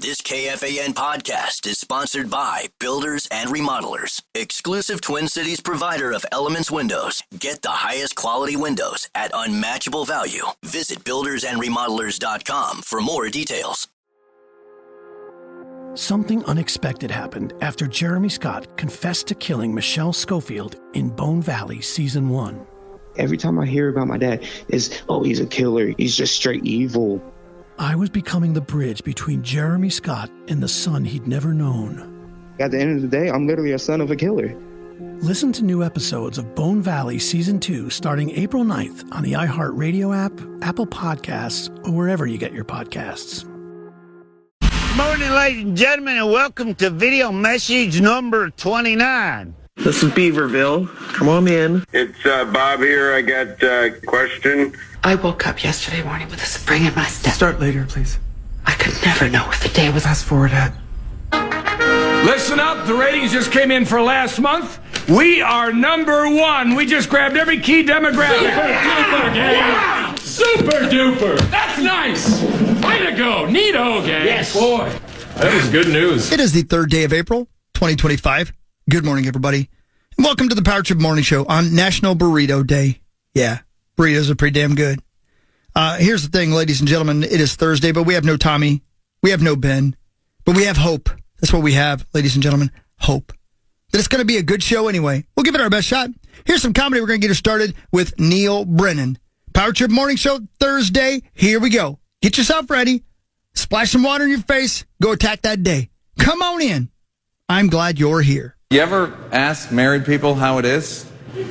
This KFAN podcast is sponsored by Builders and Remodelers, exclusive Twin Cities provider of Elements Windows. Get the highest quality windows at unmatchable value. Visit buildersandremodelers.com for more details. Something unexpected happened after Jeremy Scott confessed to killing Michelle Schofield in Bone Valley Season 1. Every time I hear about my dad, it's, oh, he's a killer. He's just straight evil. I was becoming the bridge between Jeremy Scott and the son he'd never known. At the end of the day, I'm literally a son of a killer. Listen to new episodes of Bone Valley Season 2 starting April 9th on the iHeartRadio app, Apple Podcasts, or wherever you get your podcasts. Good morning, ladies and gentlemen, and welcome to video message number 29. This is Beaverville. Come on in. It's Bob here. I got a question. I woke up yesterday morning with a spring in my step. Start later, please. I could never know what the day was. Fast forward, Ed. Listen up, the ratings just came in for last month. We are number one. We just grabbed every key demographic. Super duper, gang. Wow. Super duper. That's nice. Way to go. Neato, gang. Yes. Boy, that is good news. It is the 3rd day of April, 2025. Good morning, everybody. And welcome to the Power Trip Morning Show on National Burrito Day. Yeah, burritos are pretty damn good. Here's the thing, ladies and gentlemen. It is Thursday, but we have no Tommy. We have no Ben. But we have hope. That's what we have, ladies and gentlemen. Hope. That it's going to be a good show anyway. We'll give it our best shot. Here's some comedy. We're going to get it started with Neil Brennan. Power Trip Morning Show, Thursday. Here we go. Get yourself ready. Splash some water in your face. Go attack that day. Come on in. I'm glad you're here. You ever ask married people how it is? The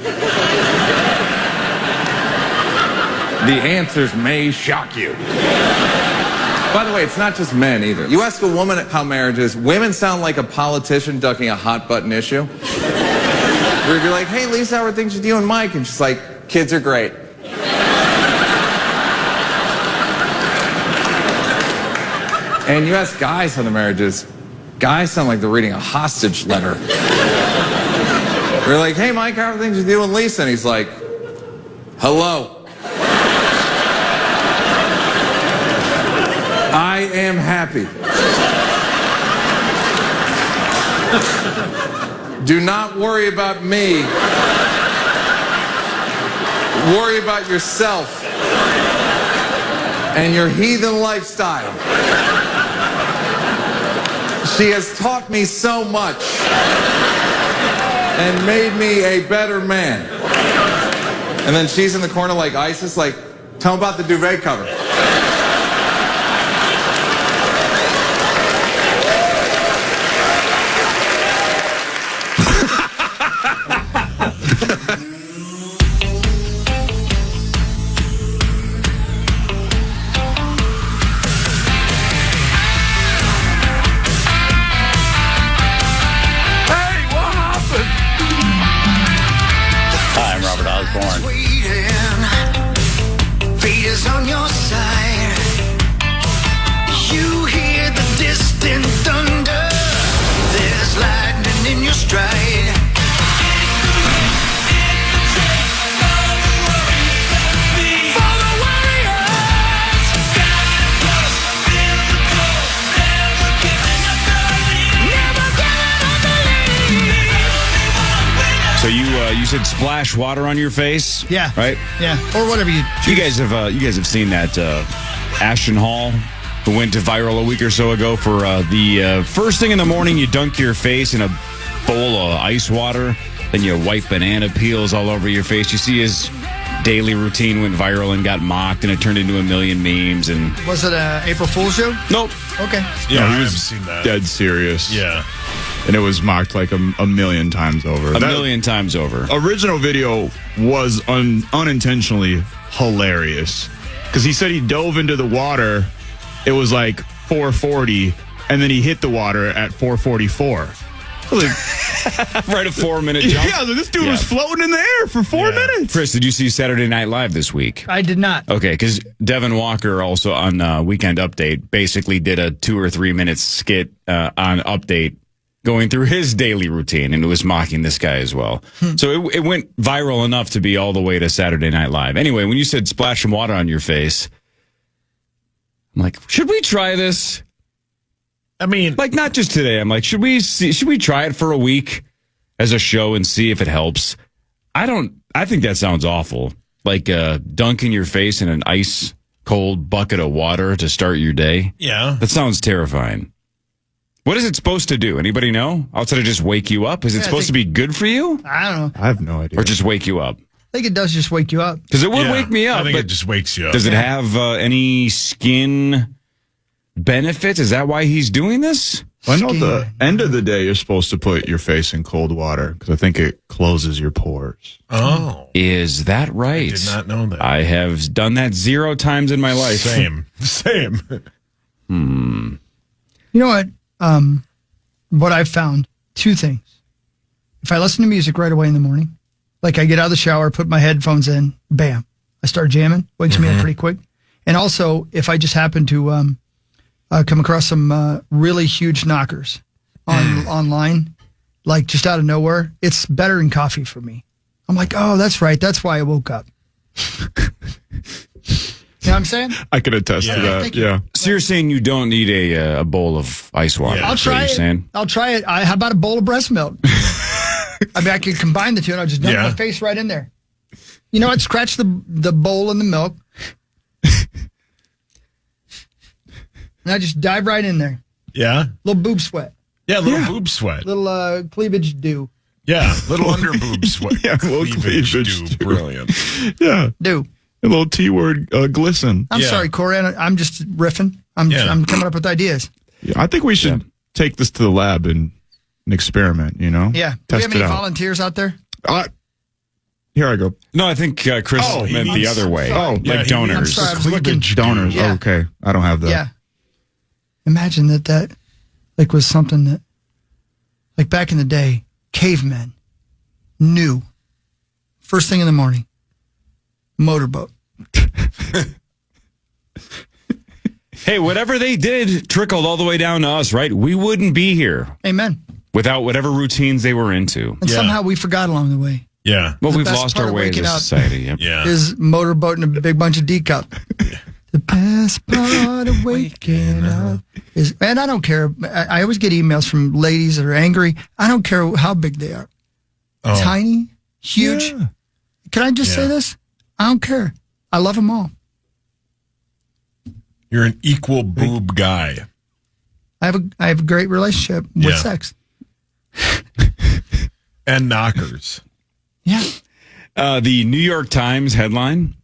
answers may shock you. By the way, it's not just men either. You ask a woman how marriage is, women sound like a politician ducking a hot button issue. Where you'd be like, hey, Lisa, how are things with you and Mike? And she's like, kids are great. And you ask guys how the marriage is, guys sound like they're reading a hostage letter. We're like, hey, Mike, how are things with you and Lisa? And he's like, hello. I am happy. Do not worry about me. Worry about yourself and your heathen lifestyle. She has taught me so much and made me a better man. And then she's in the corner like ISIS, like, tell him about the duvet cover. You said splash water on your face? Yeah. Right? Yeah. Or whatever you choose. You guys have seen that Ashton Hall who went viral a week or so ago for the first thing in the morning you dunk your face in a bowl of ice water, then you wipe banana peels all over your face. You see his daily routine went viral and got mocked, and it turned into a million memes. And was it an April Fool's show? Nope. Okay. Yeah, he was dead serious. Yeah. And it was mocked like a million times over. A million times over. Original video was unintentionally hilarious because he said he dove into the water. It was like 4:40, and then he hit the water at 4:44. Right, a 4-minute jump. Yeah, this dude was floating in the air for 4 minutes. Chris, did you see Saturday Night Live this week? I did not. Okay, because Devin Walker also on Weekend Update basically did a 2 or 3 minute skit on Update going through his daily routine, and it was mocking this guy as well. So it went viral enough to be all the way to Saturday Night Live. Anyway, when you said splash some water on your face, I'm like, should we try this? I mean, like not just today. I'm like, should we try it for a week as a show and see if it helps? I think that sounds awful. Like dunking your face in an ice cold bucket of water to start your day. Yeah. That sounds terrifying. What is it supposed to do? Anybody know? Outside of just wake you up? Is it supposed to be good for you? I don't know. I have no idea. Or just wake you up? I think it does just wake you up. Because it would wake me up. I think but it just wakes you up. Does it have any skin benefits? Is that why he's doing this? Well, I know at the end of the day, you're supposed to put your face in cold water because I think it closes your pores. Oh. Is that right? I did not know that. I have done that 0 times in my life. Same. You know what? What I've found, 2 things. If I listen to music right away in the morning, like I get out of the shower, put my headphones in, bam, I start jamming, wakes me up pretty quick. And also, if I just happen to come across some really huge knockers online, like just out of nowhere, it's better than coffee for me. I'm like, oh, that's right. That's why I woke up. You know what I'm saying? I can attest to that. Yeah. So you're saying you don't need a bowl of ice water? I'll try it. Saying? I'll try it. How about a bowl of breast milk? I mean, I could combine the two, and I'll just dump my face right in there. You know what? Scratch the bowl in the milk, and I just dive right in there. Yeah. Little boob sweat. Yeah, little boob sweat. Little cleavage dew. Yeah, little under boob sweat. Yeah, little cleavage dew. Brilliant. Yeah. Dew. A little T word, glisten. I'm sorry, Cory. I'm just riffing. I'm coming up with ideas. Yeah, I think we should take this to the lab and experiment, you know? Yeah. Do we have any volunteers out there? Here I go. No, I think Chris meant the other way. Oh, like donors. I'm sorry, I was looking. Donors. Yeah. Oh, okay. I don't have that. Yeah. Imagine that like was something that, like back in the day, cavemen knew. First thing in the morning, motorboat. Hey, whatever they did trickled all the way down to us, right? We wouldn't be here. Amen. Without whatever routines they were into. And somehow we forgot along the way. Yeah. Well, The we've best lost part our of way as a waking up society. Yep. Yeah. Is motorboat and a big bunch of D cup. The best part of waking up is, and I don't care. I always get emails from ladies that are angry. I don't care how big they are. Oh. Tiny, huge. Yeah. Can I just say this? I don't care. I love them all. You're an equal boob guy. I have a great relationship with sex. And knockers. Yeah. The New York Times headline: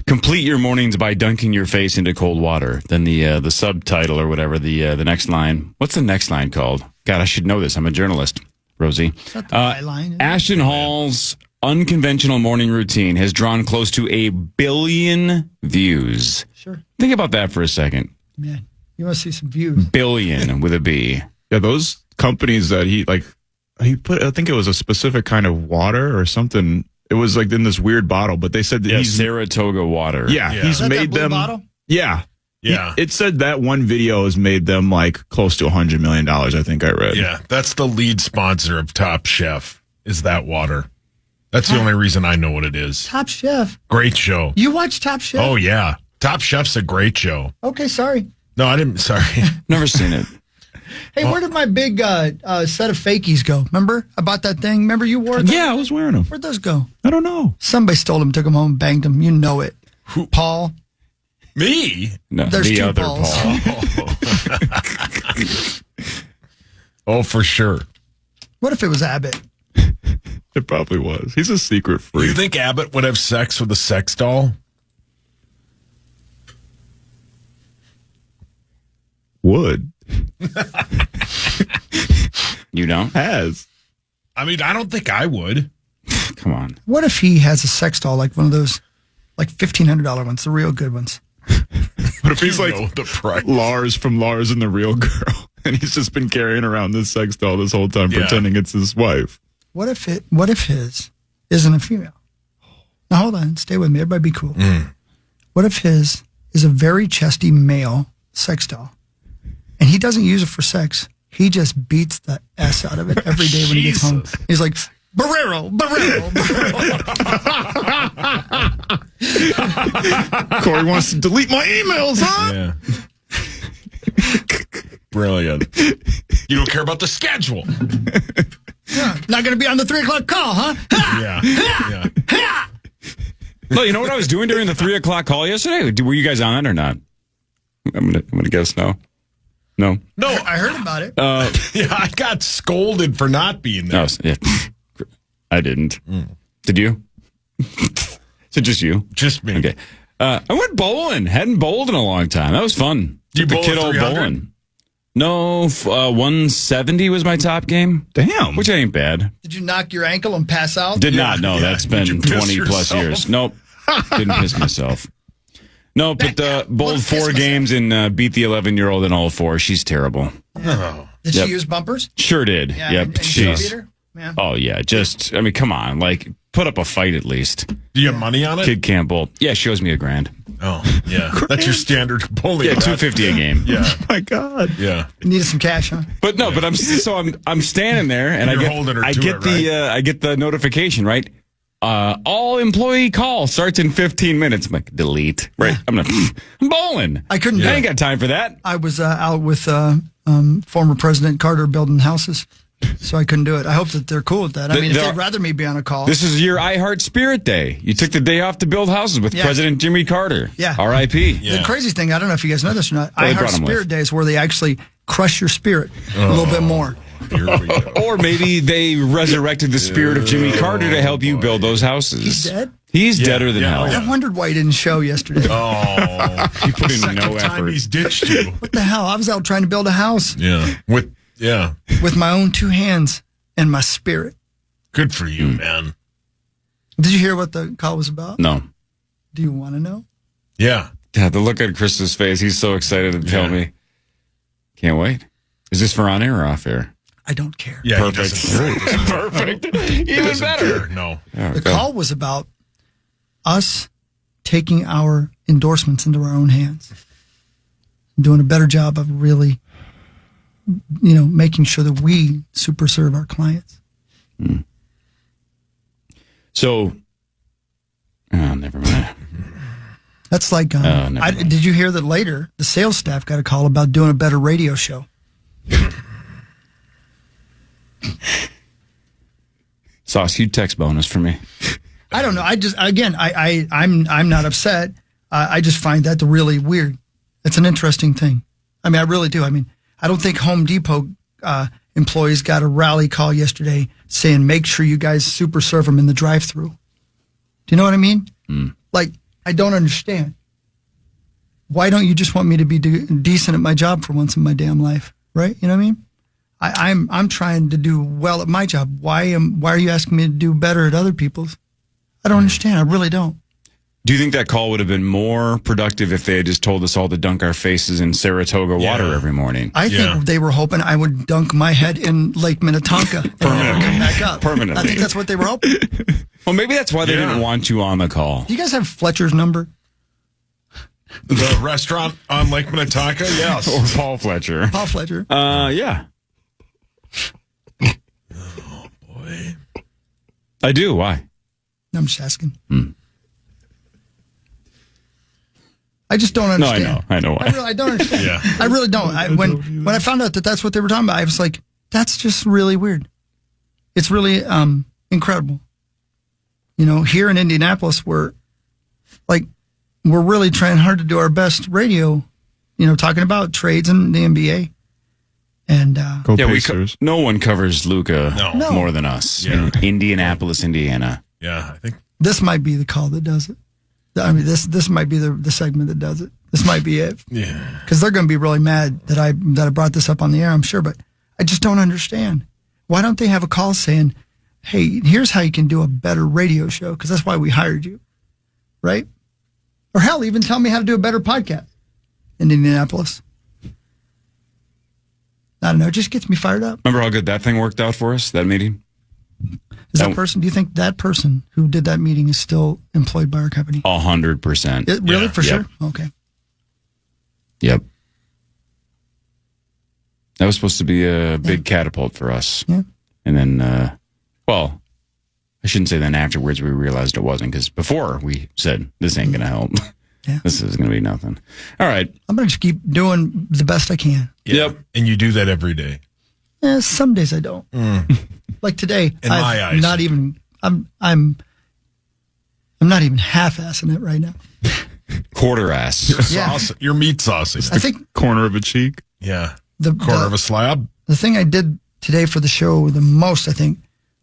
complete your mornings by dunking your face into cold water. Then the subtitle or whatever, the next line. What's the next line called? God, I should know this. I'm a journalist, Rosie. Not the byline. Ashton Hall's unconventional morning routine has drawn close to 1 billion views. Sure. Think about that for a second. Man, you want to see some views. Billion with a B. Yeah, those companies that he put, I think it was a specific kind of water or something. It was like in this weird bottle, but they said that he's Saratoga water. Yeah, he's made them. Bottle? Yeah. Yeah. It said that one video has made them like close to $100 million, I think I read. Yeah, that's the lead sponsor of Top Chef, is that water. That's the only reason I know what it is. Top Chef. Great show. You watch Top Chef? Oh, yeah. Top Chef's a great show. Okay, sorry. No, I didn't. Sorry. Never seen it. Hey, where did my big set of fakies go? Remember? I bought that thing. Remember you wore them? Yeah, I was wearing them. Where'd those go? I don't know. Somebody stole them, took them home, banged them. You know it. Who? Paul. Me? No, There's the two other Pauls. Paul. Oh, for sure. What if it was Abbott? It probably was. He's a secret freak. You think Abbott would have sex with a sex doll? Would. You don't? Has. I mean, I don't think I would. Come on. What if he has a sex doll, like one of those, like $1,500 ones, the real good ones? What if he's You like know the price. Lars from Lars and the Real Girl, and he's just been carrying around this sex doll this whole time, pretending it's his wife? What if his isn't a female? Now hold on, stay with me. Everybody be cool. What if his is a very chesty male sex doll, and he doesn't use it for sex? He just beats the S out of it every day when he gets home. He's like, Barrero. Cory wants to delete my emails, huh? Yeah. Brilliant. You don't care about the schedule. Yeah, not going to be on the 3 o'clock call, huh? Yeah. Well, you know what I was doing during the 3 o'clock call yesterday? Were you guys on it or not? I'm gonna guess no. No. No, I heard about it. Yeah, I got scolded for not being there. No, yeah. I didn't. Did you? So just you? Just me. Okay. I went bowling. Hadn't bowled in a long time. That was fun. You the bowled kiddo 300? bowling. No, 170 was my top game. Damn. Which ain't bad. Did you knock your ankle and pass out? Did not. No, that's Did you been piss 20 plus yourself? years. Nope. Didn't piss myself. No, but bowled Let's 4 piss games and beat the 11-year-old in all 4. She's terrible. Oh. Did Yep. she use bumpers? Sure did. Yeah, Yep. and you beat She's. her? Yeah. Oh yeah. I mean, come on. Like, put up a fight at least. Do you have money on it? Kid can't bowl. Yeah, she owes me $1,000. Oh, yeah. That's your standard bowling. Yeah, $250 a game. Yeah. Oh my God. Yeah. Needed some cash, huh? But no, but I'm standing there and You're holding her to it, I get the notification, right? All employee call starts in 15 minutes. I'm like, delete. Right. I'm bowling. I couldn't do I it. ain't got time for that. I was out with former President Carter building houses, so I couldn't do it. I hope that they're cool with that. I mean, if they'd rather me be on a call. This is your I Heart Spirit Day. You took the day off to build houses with Yeah. President Jimmy Carter. Yeah. R.I.P. The crazy thing, I don't know if you guys know this or not, Well, I they Heart brought 'em Spirit with. Day is where they actually crush your spirit a little bit more. Here we go. Or maybe they resurrected the spirit of Jimmy Carter to help you build those houses. He's dead? He's deader than hell. I wondered why he didn't show yesterday. Oh. He put in Second no time effort. he's ditched you. What the hell? I was out trying to build a house Yeah. with my own 2 hands and my spirit. Good for you, man. Did you hear what the call was about? No. Do you want to know? Yeah. God, the look on Chris's face. He's so excited to tell me. Can't wait. Is this for on air or off air? I don't care. Yeah. Perfect. Perfect. He Even doesn't better. care. No. The call was about us taking our endorsements into our own hands, doing a better job of really, making sure that we super serve our clients. So, never mind. That's like, never mind. did you hear that later the sales staff got a call about doing a better radio show? Sauce, huge text bonus for me. I don't know. I'm not upset. I just find that really weird. It's an interesting thing. I mean, I really do. I mean, I don't think Home Depot employees got a rally call yesterday saying, make sure you guys super serve them in the drive-thru. Do you know what I mean? Like, I don't understand. Why don't you just want me to be decent at my job for once in my damn life? Right? You know what I mean? I'm trying to do well at my job. Why are you asking me to do better at other people's? I don't understand. I really don't. Do you think that call would have been more productive if they had just told us all to dunk our faces in Saratoga water every morning? I think they were hoping I would dunk my head in Lake Minnetonka and then come back up. Permanently. I think that's what they were hoping. Well, maybe that's why they didn't want you on the call. Do you guys have Fletcher's number? The restaurant on Lake Minnetonka? Yes. Or Paul Fletcher. Paul Fletcher. Yeah. Oh, boy. I do. Why? I'm just asking. I just don't understand. No, I know why. I don't understand. Yeah. I really don't. When I found out that that's what they were talking about, I was like, that's just really weird. It's really incredible. Here in Indianapolis, we're really trying hard to do our best radio, talking about trades and the NBA. And Go Pacers. no one covers Luka No. more than us Yeah. in Indianapolis, Indiana. Yeah, I think. this might be the call that does it. I mean, this might be the segment that does it. This might be it. Yeah. Because they're going to be really mad that I brought this up on the air, I'm sure. But I just don't understand. Why don't they have a call saying, hey, here's how you can do a better radio show? Because that's why we hired you. Right? Or hell, even tell me how to do a better podcast in Indianapolis. I don't know. It just gets me fired up. Remember how good that thing worked out for us, that meeting? Do you think that person who did that meeting is still employed by our company? 100%. Really? For Yep. sure? Okay. Yep. That was supposed to be a big catapult for us. Yeah. And then, I shouldn't say then afterwards we realized it wasn't, because before we said, this ain't going to help. Yeah. This is going to be nothing. All right. I'm going to keep doing the best I can. Yeah. Yep. And you do that every day. Some days I don't. Like today, in my eyes, not even. I'm not even half-assing it right now. Quarter ass. You're meat sauce. I think corner of a cheek. Yeah. The corner of a slab. The thing I did today for the show the most, I think,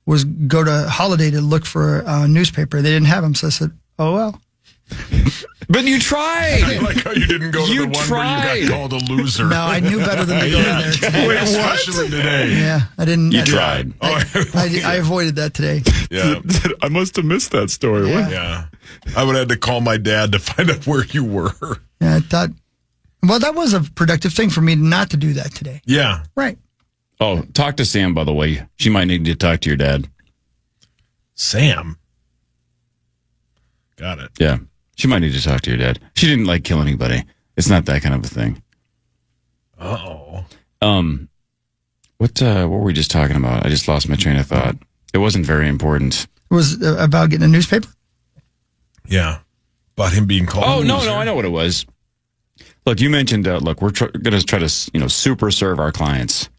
was go to Holiday to look for a newspaper. They didn't have them, so I said, "Oh well." But you tried. I like how you didn't go to the one where you got called a loser. No, I knew better than to go in there today. Wait, especially today. Yeah, I didn't. You tried. I avoided that today. Yeah. I must have missed that story. Yeah. Yeah. I would have had to call my dad to find out where you were. Yeah, I thought, well, that was a productive thing for me not to do that today. Yeah. Right. Oh, talk to Sam, by the way. She might need to talk to your dad. Sam? Got it. Yeah. She might need to talk to your dad. She didn't like kill anybody. It's not that kind of a thing. Uh-oh. What were we just talking about? I just lost my train of thought. It wasn't very important. It was about getting a newspaper? Yeah. About him being called. Oh, no, I know what it was. Look, you mentioned, we're going to try to, super serve our clients.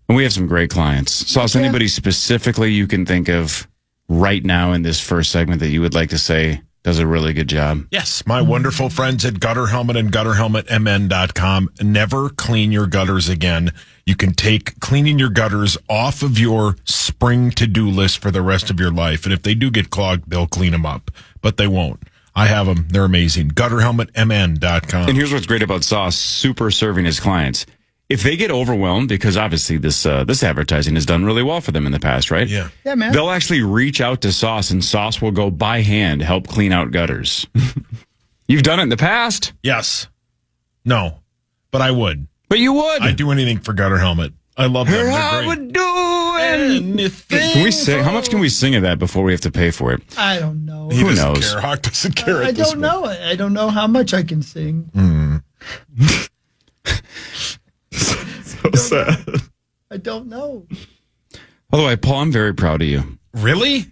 And we have some great clients. Sauce, anybody specifically you can think of right now in this first segment that you would like to say does a really good job? Yes, my wonderful friends at Gutter Helmet and GutterHelmetMN.com. Never clean your gutters again. You can take cleaning your gutters off of your spring to-do list for the rest of your life. And if they do get clogged, they'll clean them up. But they won't. I have them. They're amazing. GutterHelmetMN.com. And here's what's great about Sauce super serving his clients. If they get overwhelmed, because obviously this advertising has done really well for them in the past, right? Yeah. Yeah, man. They'll actually reach out to Sauce, and Sauce will go by hand help clean out gutters. You've done it in the past? Yes. No. But I would. But you would. I'd do anything for Gutter Helmet. I love them. They're I great. would do anything. Can we sing? How much can we sing of that before we have to pay for it? I don't know. He Who doesn't knows? care. Hawk doesn't care. I don't know. I don't know how much I can sing. So sad. I don't know. By the way, Paul, I'm very proud of you. Really?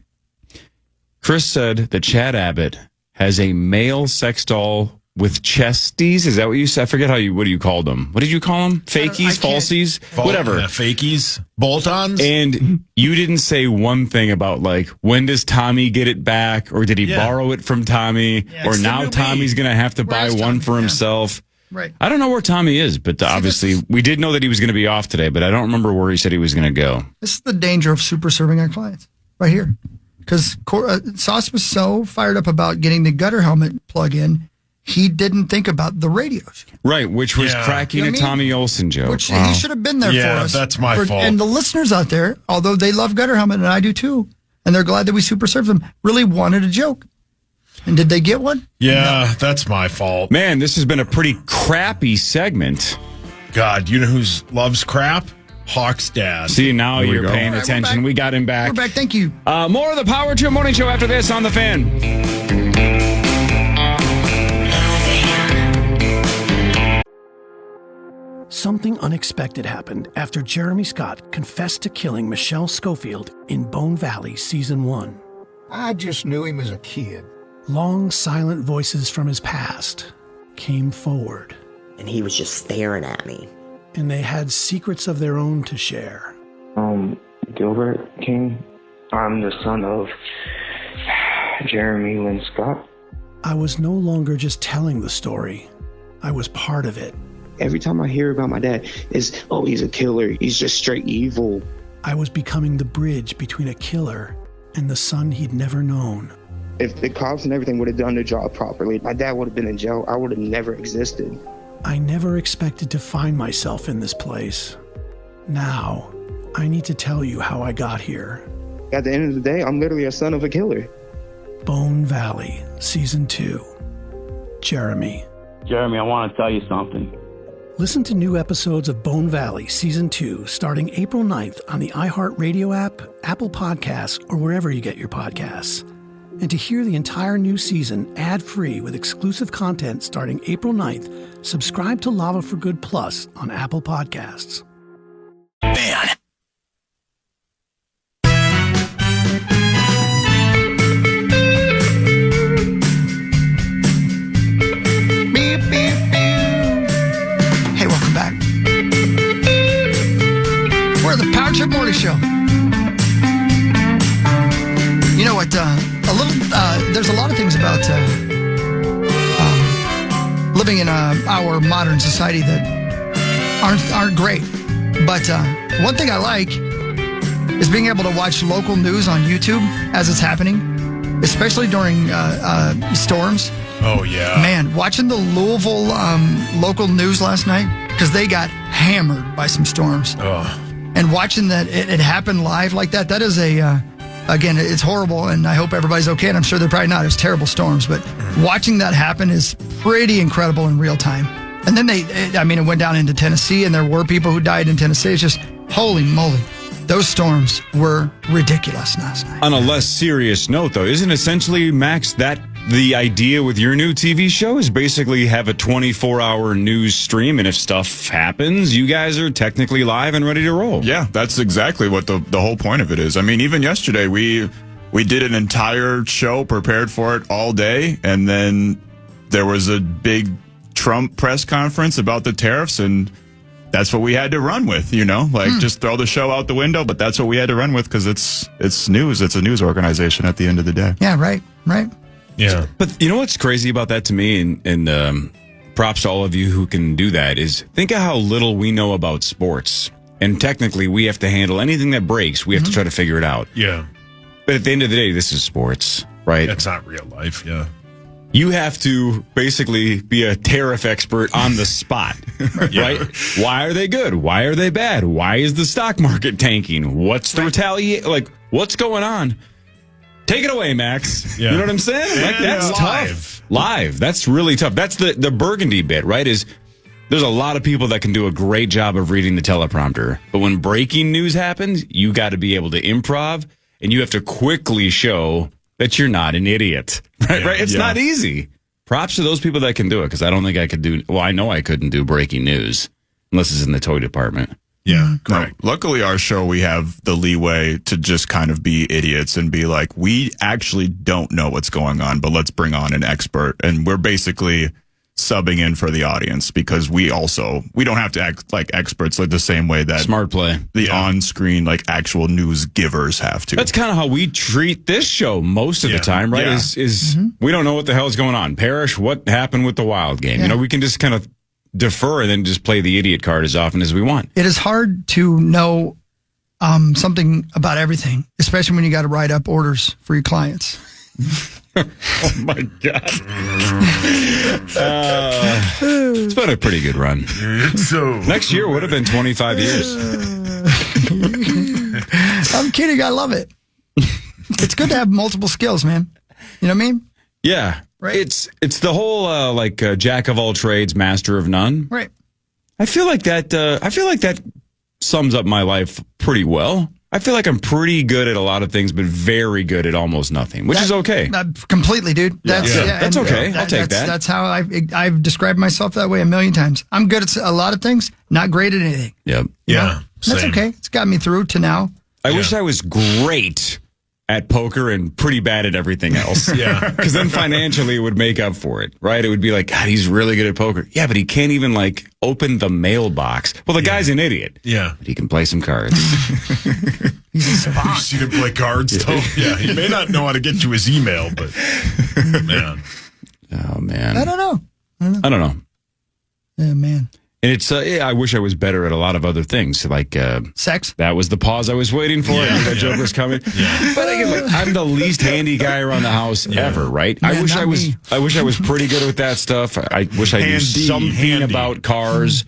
Chris said that Chad Abbott has a male sex doll with chesties. Is that what you said? I forget what you called them. What did you call them? Fakies, falsies, whatever. Fakies, bolt-ons. And you didn't say one thing about, like, when does Tommy get it back? Or did he borrow it from Tommy? Or now Tommy's going to have to buy one for himself? Right. I don't know where Tommy is, but obviously we did know that he was going to be off today, but I don't remember where he said he was going to go. This is the danger of super serving our clients right here. Because Sauce was so fired up about getting the Gutter Helmet plug-in, he didn't think about the radios. Right, which was cracking a Tommy Olsen joke. Which he should have been there for us. Yeah, that's my fault. And the listeners out there, although they love Gutter Helmet, and I do too, and they're glad that we super served them, really wanted a joke. And did they get one? Yeah, No. That's my fault. Man, this has been a pretty crappy segment. God, you know who loves crap? Hawk's dad. See, now you're paying right, attention. We got him back. We're back. Thank you. More of the Power Trip Morning Show after this on The Fan. Something unexpected happened after Jeremy Scott confessed to killing Michelle Schofield in Bone Valley Season 1. I just knew him as a kid. Long, silent voices from his past came forward. And he was just staring at me. And they had secrets of their own to share. Gilbert King. I'm the son of Jeremy Lynn Scott. I was no longer just telling the story. I was part of it. Every time I hear about my dad, it's, oh, he's a killer. He's just straight evil. I was becoming the bridge between a killer and the son he'd never known. If the cops and everything would have done their job properly, my dad would have been in jail. I would have never existed. I never expected to find myself in this place. Now, I need to tell you how I got here. At the end of the day, I'm literally a son of a killer. Bone Valley, Season 2. Jeremy. Jeremy, I want to tell you something. Listen to new episodes of Bone Valley Season 2 starting April 9th on the iHeartRadio app, Apple Podcasts, or wherever you get your podcasts. And to hear the entire new season ad-free with exclusive content starting April 9th, subscribe to Lava for Good Plus on Apple Podcasts. Man. Trip Morning Show. You know what? There's a lot of things about living in our modern society that aren't great. But one thing I like is being able to watch local news on YouTube as it's happening, especially during storms. Oh, yeah. Man, watching the Louisville local news last night, because they got hammered by some storms. Oh. And watching that it happened live like that is again, it's horrible, and I hope everybody's okay, and I'm sure they're probably not. It was terrible storms, but watching that happen is pretty incredible in real time. And then it went down into Tennessee, and there were people who died in Tennessee. It's just, holy moly. Those storms were ridiculous last night. On a less serious note, though, isn't essentially, Max, that the idea with your new TV show is basically have a 24-hour news stream, and if stuff happens, you guys are technically live and ready to roll. Yeah, that's exactly what the whole point of it is. I mean, even yesterday, we did an entire show, prepared for it all day, and then there was a big Trump press conference about the tariffs, and that's what we had to run with, just throw the show out the window. But that's what we had to run with because it's news. It's a news organization at the end of the day. Yeah, right. Yeah. But you know what's crazy about that to me, and props to all of you who can do that, is think of how little we know about sports. And technically, we have to handle anything that breaks. We have to try to figure it out. Yeah. But at the end of the day, this is sports, right? That's not real life, yeah. You have to basically be a tariff expert on the spot, right? Why are they good? Why are they bad? Why is the stock market tanking? What's the retaliation? Like, what's going on? Take it away, Max. Yeah. You know what I'm saying? Like, that's tough. Live. That's really tough. That's the Burgundy bit, right? There's a lot of people that can do a great job of reading the teleprompter. But when breaking news happens, you got to be able to improv, and you have to quickly show that you're not an idiot, right? Yeah, right? It's not easy. Props to those people that can do it, because I don't think I could do. Well, I know I couldn't do breaking news unless it's in the toy department. Yeah, correct. No, luckily, our show, we have the leeway to just kind of be idiots and be like, we actually don't know what's going on, but let's bring on an expert. And we're basically subbing in for the audience because we don't have to act like experts like the same way that smart play the on-screen like actual news givers have to. That's kind of how we treat this show most of the time, right? Yeah. We don't know what the hell is going on. Parrish, what happened with the Wild game? Yeah. We can just kind of defer and then just play the idiot card as often as we want. It is hard to know something about everything, especially when you got to write up orders for your clients. Oh my God. It's been a pretty good run. So next year would have been 25 years. I'm kidding. I love it. It's good to have multiple skills, man. You know what I mean? Yeah. Right. It's the whole jack of all trades, master of none. Right. I feel like that sums up my life pretty well. I feel like I'm pretty good at a lot of things, but very good at almost nothing, which is okay. Completely, dude. That's okay. I'll take that. That's how I've described myself that way a million times. I'm good at a lot of things, not great at anything. Yep. Yeah. That's okay. It's got me through to now. I wish I was great at poker and pretty bad at everything else. Yeah. Because then financially it would make up for it, right? It would be like, God, he's really good at poker. Yeah, but he can't even open the mailbox. Well, the guy's an idiot. Yeah. But he can play some cards. He's a savant. You see him play cards, though? Yeah. He may not know how to get to his email, but man. Oh, man. I don't know. Yeah, man. And it's, I wish I was better at a lot of other things, like sex. That was the pause I was waiting for. I knew that joke was coming. Yeah. But again, I'm the least handy guy around the house ever, right? Man, I wish I was pretty good with that stuff. I wish I knew something about cars.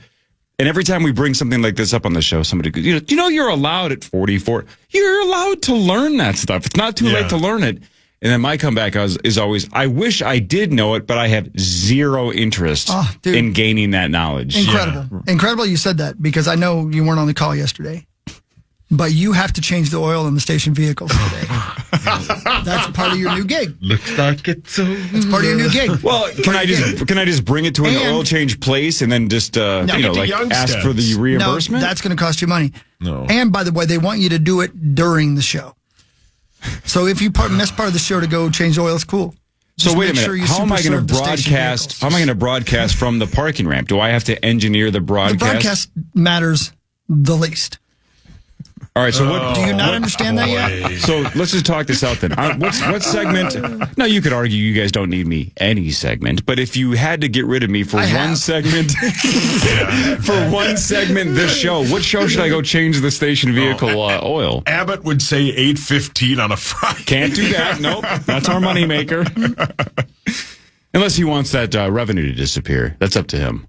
And every time we bring something like this up on the show, somebody goes, you're allowed at 44. You're allowed to learn that stuff. It's not too late to learn it. And then my comeback is always, I wish I did know it, but I have zero interest in gaining that knowledge. Incredible. Yeah. Incredible you said that, because I know you weren't on the call yesterday. But you have to change the oil in the station vehicles today. That's part of your new gig. Looks like it's over. That's part of your new gig. Well, can I just bring it to an oil change place and then just ask for the reimbursement? No, that's going to cost you money. No. And by the way, they want you to do it during the show. So if you miss part of the show to go change oil, it's cool. So wait a minute. How am I going to broadcast? How am I going to broadcast from the parking ramp? Do I have to engineer the broadcast? The broadcast matters the least. All right, so what? Do you not understand that yet? So let's just talk this out then. What segment? No, you could argue you guys don't need me any segment, but if you had to get rid of me for one segment, this show, what show should I go change the station vehicle oil? Abbott would say 8:15 on a Friday. Can't do that. Nope, that's our moneymaker. Unless he wants that revenue to disappear, that's up to him.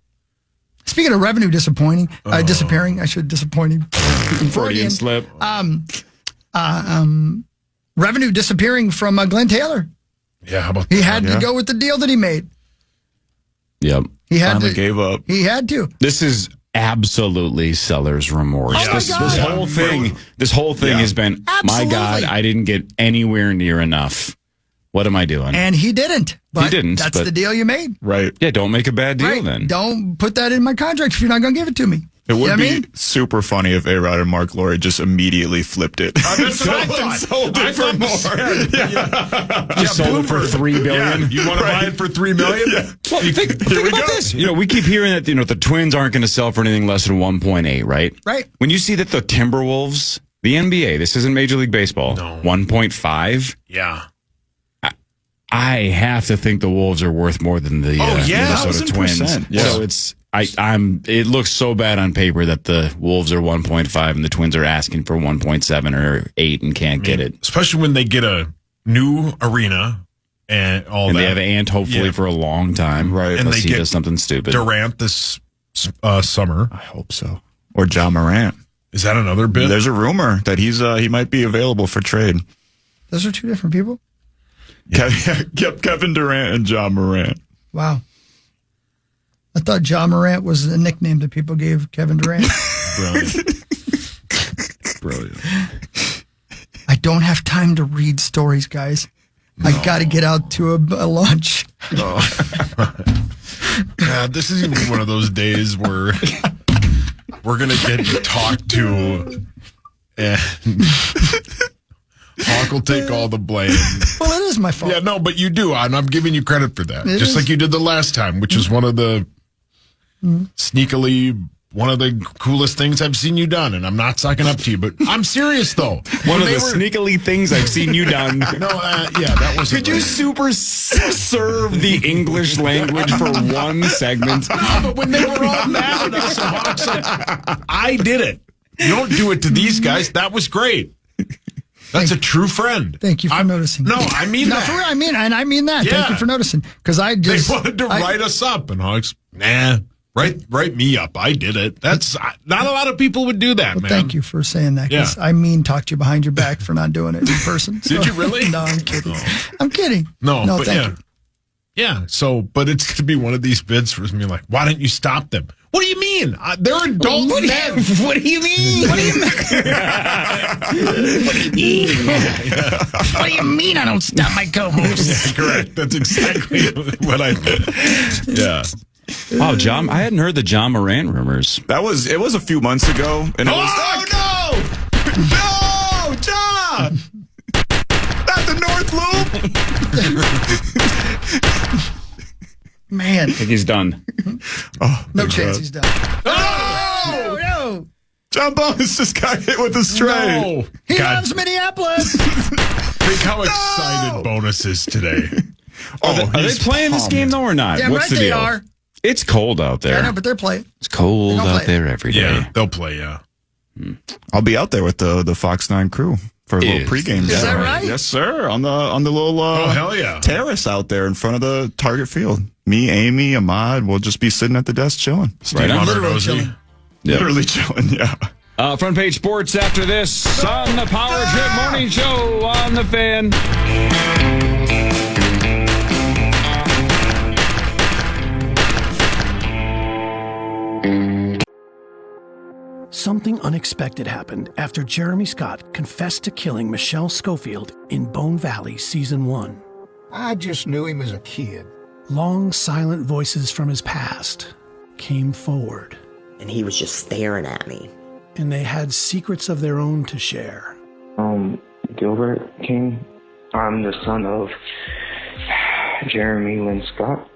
Speaking of revenue disappearing, disappointing. Freudian slip. Revenue disappearing from Glenn Taylor. Yeah, how about he had to go with the deal that he made. Yep. He had Finally to gave up. He had to. This is absolutely seller's remorse. Oh This whole thing has been, Absolutely. my God, I didn't get anywhere near enough. What am I doing? And he didn't. But that's the deal you made. Right. Yeah, don't make a bad deal then. Don't put that in my contract if you're not going to give it to me. It would be I mean? super funny if A-Rod and Mark Laurie just immediately flipped it. Sold it for more. Just sold it for $3 billion. Yeah, you want to buy it for $3 million? Yeah. Well, think about this. We keep hearing that the Twins aren't going to sell for anything less than 1.8, right? Right. When you see that the Timberwolves, the NBA, this isn't Major League Baseball, 1.5. Yeah. I have to think the Wolves are worth more than the Minnesota Twins. Yeah. So it looks so bad on paper that the Wolves are 1.5 and the Twins are asking for 1.7 or 8 and can't get it. Especially when they get a new arena and all and that. They have Ant hopefully for a long time. Right. And Unless they he get does something stupid. Durant this summer. I hope so. Or John Morant. Is that another bit? There's a rumor that he might be available for trade. Those are two different people? Kevin Durant and John Morant. Wow. I thought John Morant was a nickname that people gave Kevin Durant. Brilliant. I don't have time to read stories, guys. I got to get out to a lunch. God, this is going to be one of those days where we're going to get talked to and Hawk will take all the blame. Well, it is my fault. Yeah, no, but you do, and I'm giving you credit for that. Just like you did the last time, which is one of the sneakily one of the coolest things I've seen you done, and I'm not sucking up to you, but I'm serious though. One of the sneakily things I've seen you done. That was. Could you super serve the English language for one segment? No, but when they were all mad at us, Hawk said, I did it. You don't do it to these guys. That was great. That's a true friend. Thank you for noticing. No, I mean that. For real, I mean that. Yeah. Thank you for noticing. Because they wanted to write us up, and Hawks, write me up. I did it. That's not a lot of people would do that, man. Thank you for saying that. Because I talk to you behind your back for not doing it in person. So. Did you really? No, I'm kidding. I'm kidding. No, but thank you. Yeah. So, but it's going to be one of these bids for me. Like, why didn't you stop them? What do you mean? They're adult men. What do you mean? What do you mean? What do you mean? What do you mean I don't stop my co-host? Correct. That's exactly what I did. Yeah. Wow, John! I hadn't heard the John Morant rumors. It was a few months ago, and it was no, John, not the North Loop. Man, I think he's done. No chance he's done. Oh, no. John Bones just got hit with a stray. No. He loves Minneapolis. Think how excited Bonus is today. Are they playing this game though or not? Yeah, What's the they deal? are. It's cold out there. I know, but they're playing. It's cold out there every day. Yeah, they'll play. Yeah. I'll be out there with the Fox 9 crew for a little pregame. Is that right? Yes, sir. On the little hell yeah. terrace out there in front of the Target Field. Me, Amy, Ahmad, we'll just be sitting at the desk chilling. Right on. Literally chilling. Yep. Literally chilling, yeah. Front page sports after this on the Power Trip Morning Show on the Fan. Something unexpected happened after Jeremy Scott confessed to killing Michelle Schofield in Bone Valley Season 1. I just knew him as a kid. Long, silent voices from his past came forward. And he was just staring at me. And they had secrets of their own to share. Gilbert King. I'm the son of Jeremy Lynn Scott.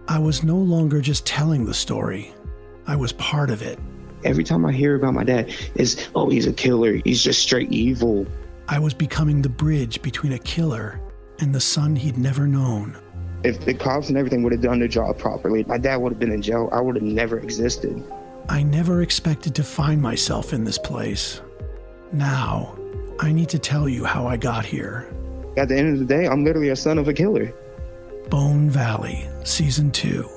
I was no longer just telling the story. I was part of it. Every time I hear about my dad, it's, oh, he's a killer. He's just straight evil. I was becoming the bridge between a killer and the son he'd never known. If the cops and everything would have done their job properly, my dad would have been in jail. I would have never existed. I never expected to find myself in this place. Now, I need to tell you how I got here. At the end of the day, I'm literally a son of a killer. Bone Valley, Season 2.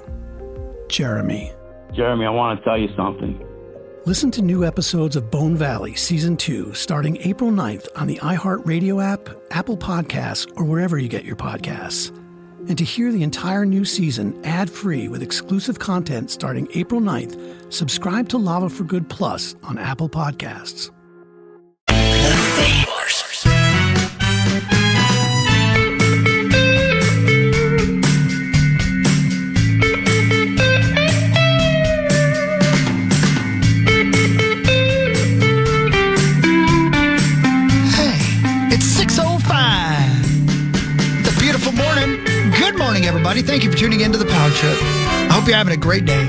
Jeremy. Jeremy, I want to tell you something. Listen to new episodes of Bone Valley Season 2 starting April 9th on the iHeartRadio app, Apple Podcasts, or wherever you get your podcasts. And to hear the entire new season ad-free with exclusive content starting April 9th, subscribe to Lava for Good Plus on Apple Podcasts. Good morning, everybody. Thank you for tuning in to the Power Trip. I hope you're having a great day.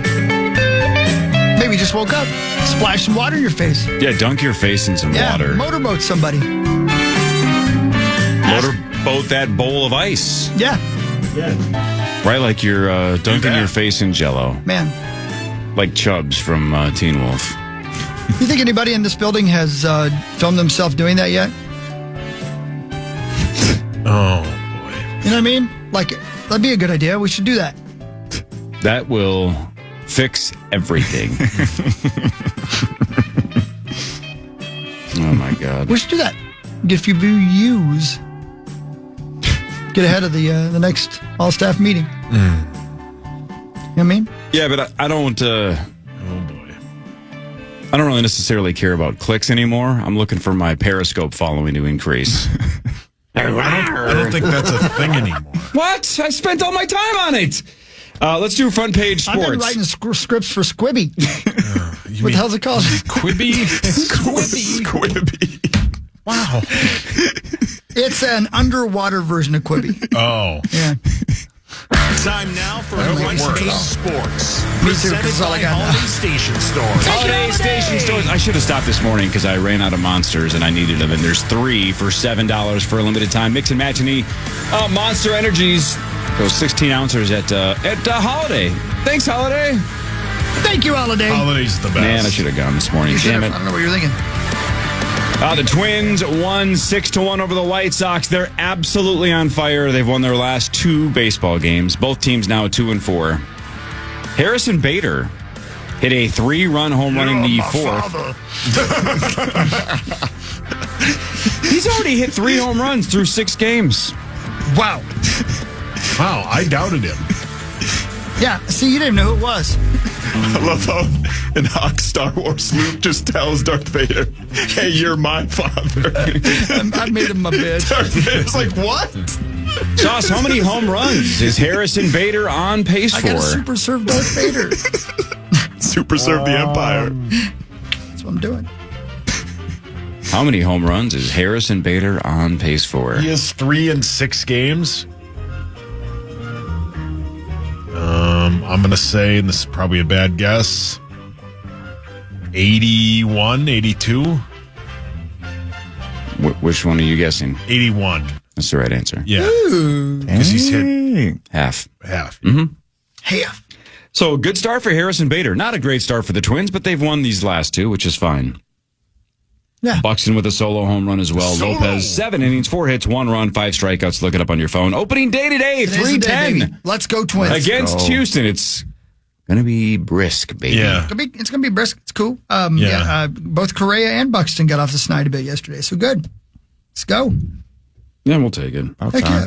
Maybe you just woke up, splash some water in your face. Yeah, dunk your face in some water. Motorboat somebody. Motorboat that bowl of ice. Yeah. Right, like you're dunking your face in Jell-O. Man. Like Chubbs from Teen Wolf. You think anybody in this building has filmed themselves doing that yet? Oh. You know what I mean? Like, that'd be a good idea. We should do that. That will fix everything. Oh, my God. We should do that. Get a few views. Get ahead of the next all-staff meeting. You know what I mean? Yeah, but I don't... oh, boy. I don't really necessarily care about clicks anymore. I'm looking for my Periscope following to increase. I don't think that's a thing anymore. What? I spent all my time on it. Let's do front page sports. I've been writing scripts for Squibby. What the hell's it called? Quibby? Squibby. Wow. It's an underwater version of Quibi. Oh. Yeah. Time now for Front Page Sports. Me too, because all I got now. Holiday Station Stores. Holiday Station Stores. I should have stopped this morning because I ran out of Monsters and I needed them. And there's 3 for $7 for a limited time. Mix and match any Monster Energies. Those 16 ounces at Holiday. Thanks, Holiday. Thank you, Holiday. Holiday's the best. Man, I should have gone this morning. Damn it. I don't know what you're thinking. The Twins won 6-1 over the White Sox. They're absolutely on fire. They've won their last 2 baseball games. Both teams now 2-4. Harrison Bader hit a 3-run home run in the 4th. He's already hit 3 home runs through 6 games. Wow. Wow, I doubted him. Yeah, see, you didn't know who it was. I love how in Hawk Star Wars, Luke just tells Darth Vader, hey, you're my father. I made him a bitch. Darth Vader's like, what? Sauce, how many home runs is Harrison Bader on pace for? I got to super serve Darth Vader. Super serve the Empire. That's what I'm doing. How many home runs is Harrison Bader on pace for? He has 3 in 6 games. I'm going to say, and this is probably a bad guess, 81, 82? Which one are you guessing? 81. That's the right answer. Yeah. Because he's hit half. Mm-hmm. Half. So, good start for Harrison Bader. Not a great start for the Twins, but they've won these last 2, which is fine. Yeah. Buxton with a solo home run as well. Lopez, 7 innings, 4 hits, 1 run, 5 strikeouts. Look it up on your phone. Opening day today, 3:10. Let's go, Twins. Against Houston. It's going to be brisk, baby. Yeah. It's going to be brisk. It's cool. Both Correa and Buxton got off the snide a bit yesterday, so good. Let's go. Yeah, we'll take it. Heck yeah.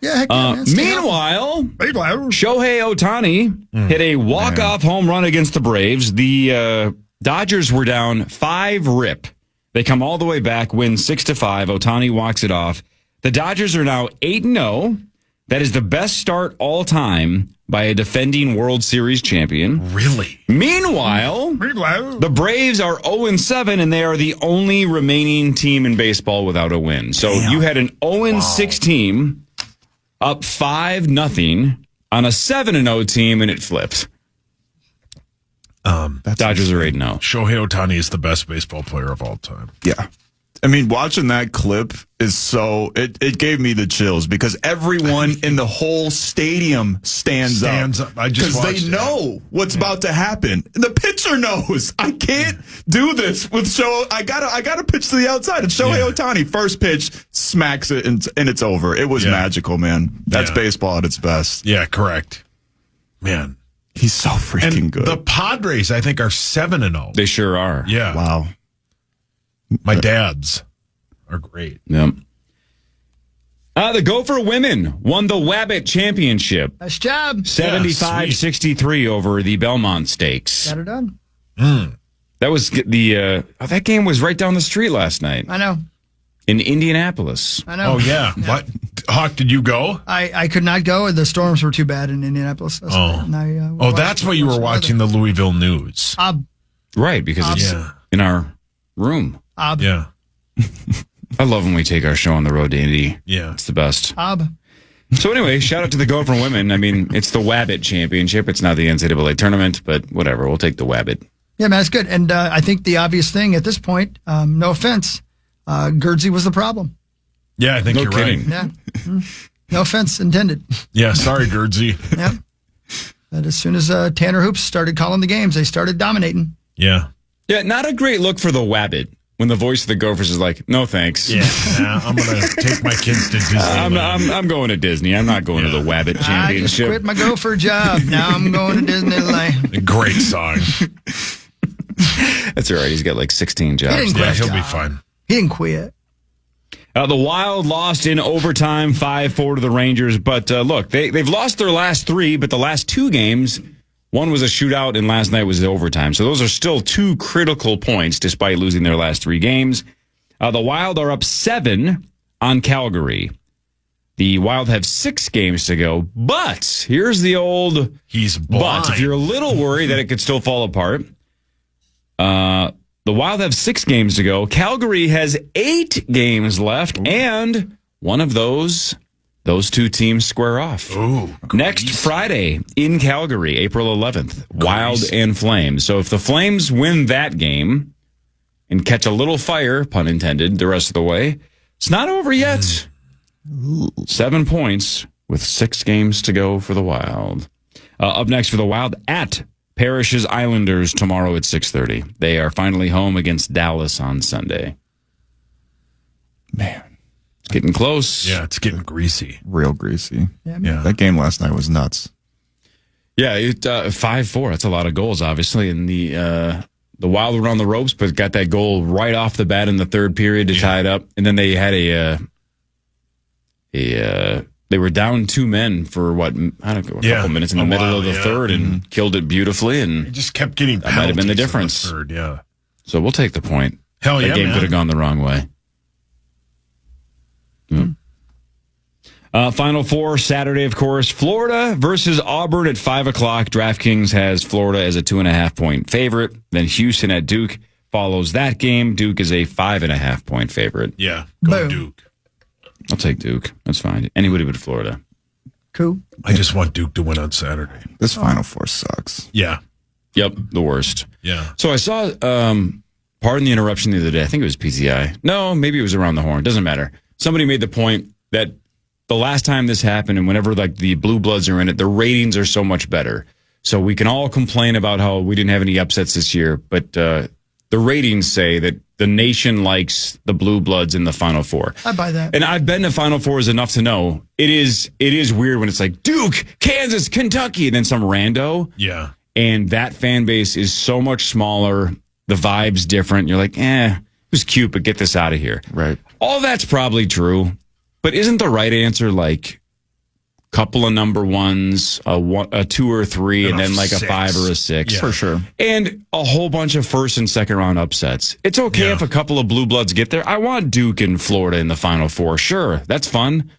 Yeah, heck yeah, man. Meanwhile, Shohei Ohtani hit a walk-off home run against the Braves. The Dodgers were down 5-rip. They come all the way back, win 6-5. Ohtani walks it off. The Dodgers are now 8-0. That is the best start all time by a defending World Series champion. Really? Meanwhile, the Braves are 0-7, and they are the only remaining team in baseball without a win. So you had an 0-6 team up 5-0 on a 7-0 team, and it flipped. Dodgers are 8-0. Shohei Ohtani is the best baseball player of all time. Yeah. I mean, watching that clip is so, it gave me the chills because everyone in the whole stadium stands up. Because they know what's about to happen. And the pitcher knows. I can't do this with I gotta pitch to the outside. And Shohei Ohtani, first pitch, smacks it and it's over. It was magical, man. That's baseball at its best. Yeah, correct. Man. He's so freaking good. The Padres, I think, are 7-0. They sure are. Yeah. Wow. My dads are great. Yep. The Gopher women won the Wabbit Championship. Nice job. 75-63 over the Belmont Stakes. Got her done. That was that game was right down the street last night. I know. In Indianapolis. I know. Oh, yeah. What? Hawk, did you go? I could not go. The storms were too bad in Indianapolis. That's why you were watching the Louisville News. Right, because it's in our room. Yeah. I love when we take our show on the road to Indy. Yeah. It's the best. So anyway, shout out to the Gopher women. I mean, it's the Wabbit Championship. It's not the NCAA tournament, but whatever. We'll take the Wabbit. Yeah, man, it's good. And I think the obvious thing at this point, no offense, Gerdsey was the problem. Yeah, I think you're kidding. right. Yeah. No offense intended. Yeah, sorry, Gerdsey. Yeah. But as soon as Tanner Hoops started calling the games, they started dominating. Yeah. Yeah, not a great look for the Wabbit when the voice of the Gophers is like, no thanks. Yeah, I'm going to take my kids to Disney. I'm going to Disney. I'm not going to the Wabbit Championship. I just quit my Gopher job. Now I'm going to Disneyland. Great song. That's all right. He's got like 16 jobs. He'll be fine. He didn't quit. The Wild lost in overtime 5-4 to the Rangers. But look, they've lost their last 3, but the last 2 games, one was a shootout and last night was the overtime. So those are still 2 critical points despite losing their last 3 games. The Wild are up 7 on Calgary. The Wild have 6 games to go. But here's the old he's blind. But if you're a little worried that it could still fall apart, the Wild have 6 games to go. Calgary has 8 games left, and one of those 2 teams square off. Next Friday in Calgary, April 11th, Wild and Flames. So if the Flames win that game and catch a little fire, pun intended, the rest of the way, it's not over yet. 7 points with 6 games to go for the Wild. Up next for the Wild at Parrish's Islanders tomorrow at 6:30. They are finally home against Dallas on Sunday. Man. It's getting close. Yeah, it's getting greasy. Real greasy. Yeah. That game last night was nuts. Yeah, 5-4. That's a lot of goals, obviously. And the Wild were on the ropes, but got that goal right off the bat in the third period to tie it up. And then they had they were down 2 men for a couple minutes in the middle of the third and killed it beautifully. And it just kept getting that might have been the difference. The third, yeah. So we'll take the point. Hell yeah, that game could have gone the wrong way. Final 4 Saturday, of course. Florida versus Auburn at 5 o'clock. DraftKings has Florida as a 2.5-point favorite. Then Houston at Duke follows that game. Duke is a 5.5-point favorite. Yeah, go Duke. I'll take Duke. That's fine. Anybody but Florida. Cool. I just want Duke to win on Saturday. This Final Four sucks. Yeah. Yep, the worst. Yeah. So I saw, pardon the interruption the other day. I think it was PCI. No, maybe it was Around the Horn. Doesn't matter. Somebody made the point that the last time this happened and whenever like the Blue Bloods are in it, the ratings are so much better. So we can all complain about how we didn't have any upsets this year, but the ratings say that the nation likes the Blue Bloods in the Final Four. I buy that. And I've been to Final Fours enough to know it is weird when it's like Duke, Kansas, Kentucky, and then some rando. Yeah. And that fan base is so much smaller. The vibe's different. You're like, it was cute, but get this out of here. Right. All that's probably true. But isn't the right answer like couple of number ones, a 2 or 3, and then like 6. A 5 or a 6? Yeah. For sure. And a whole bunch of first and second round upsets. It's okay if a couple of Blue Bloods get there. I want Duke and Florida in the Final Four. Sure, that's fun.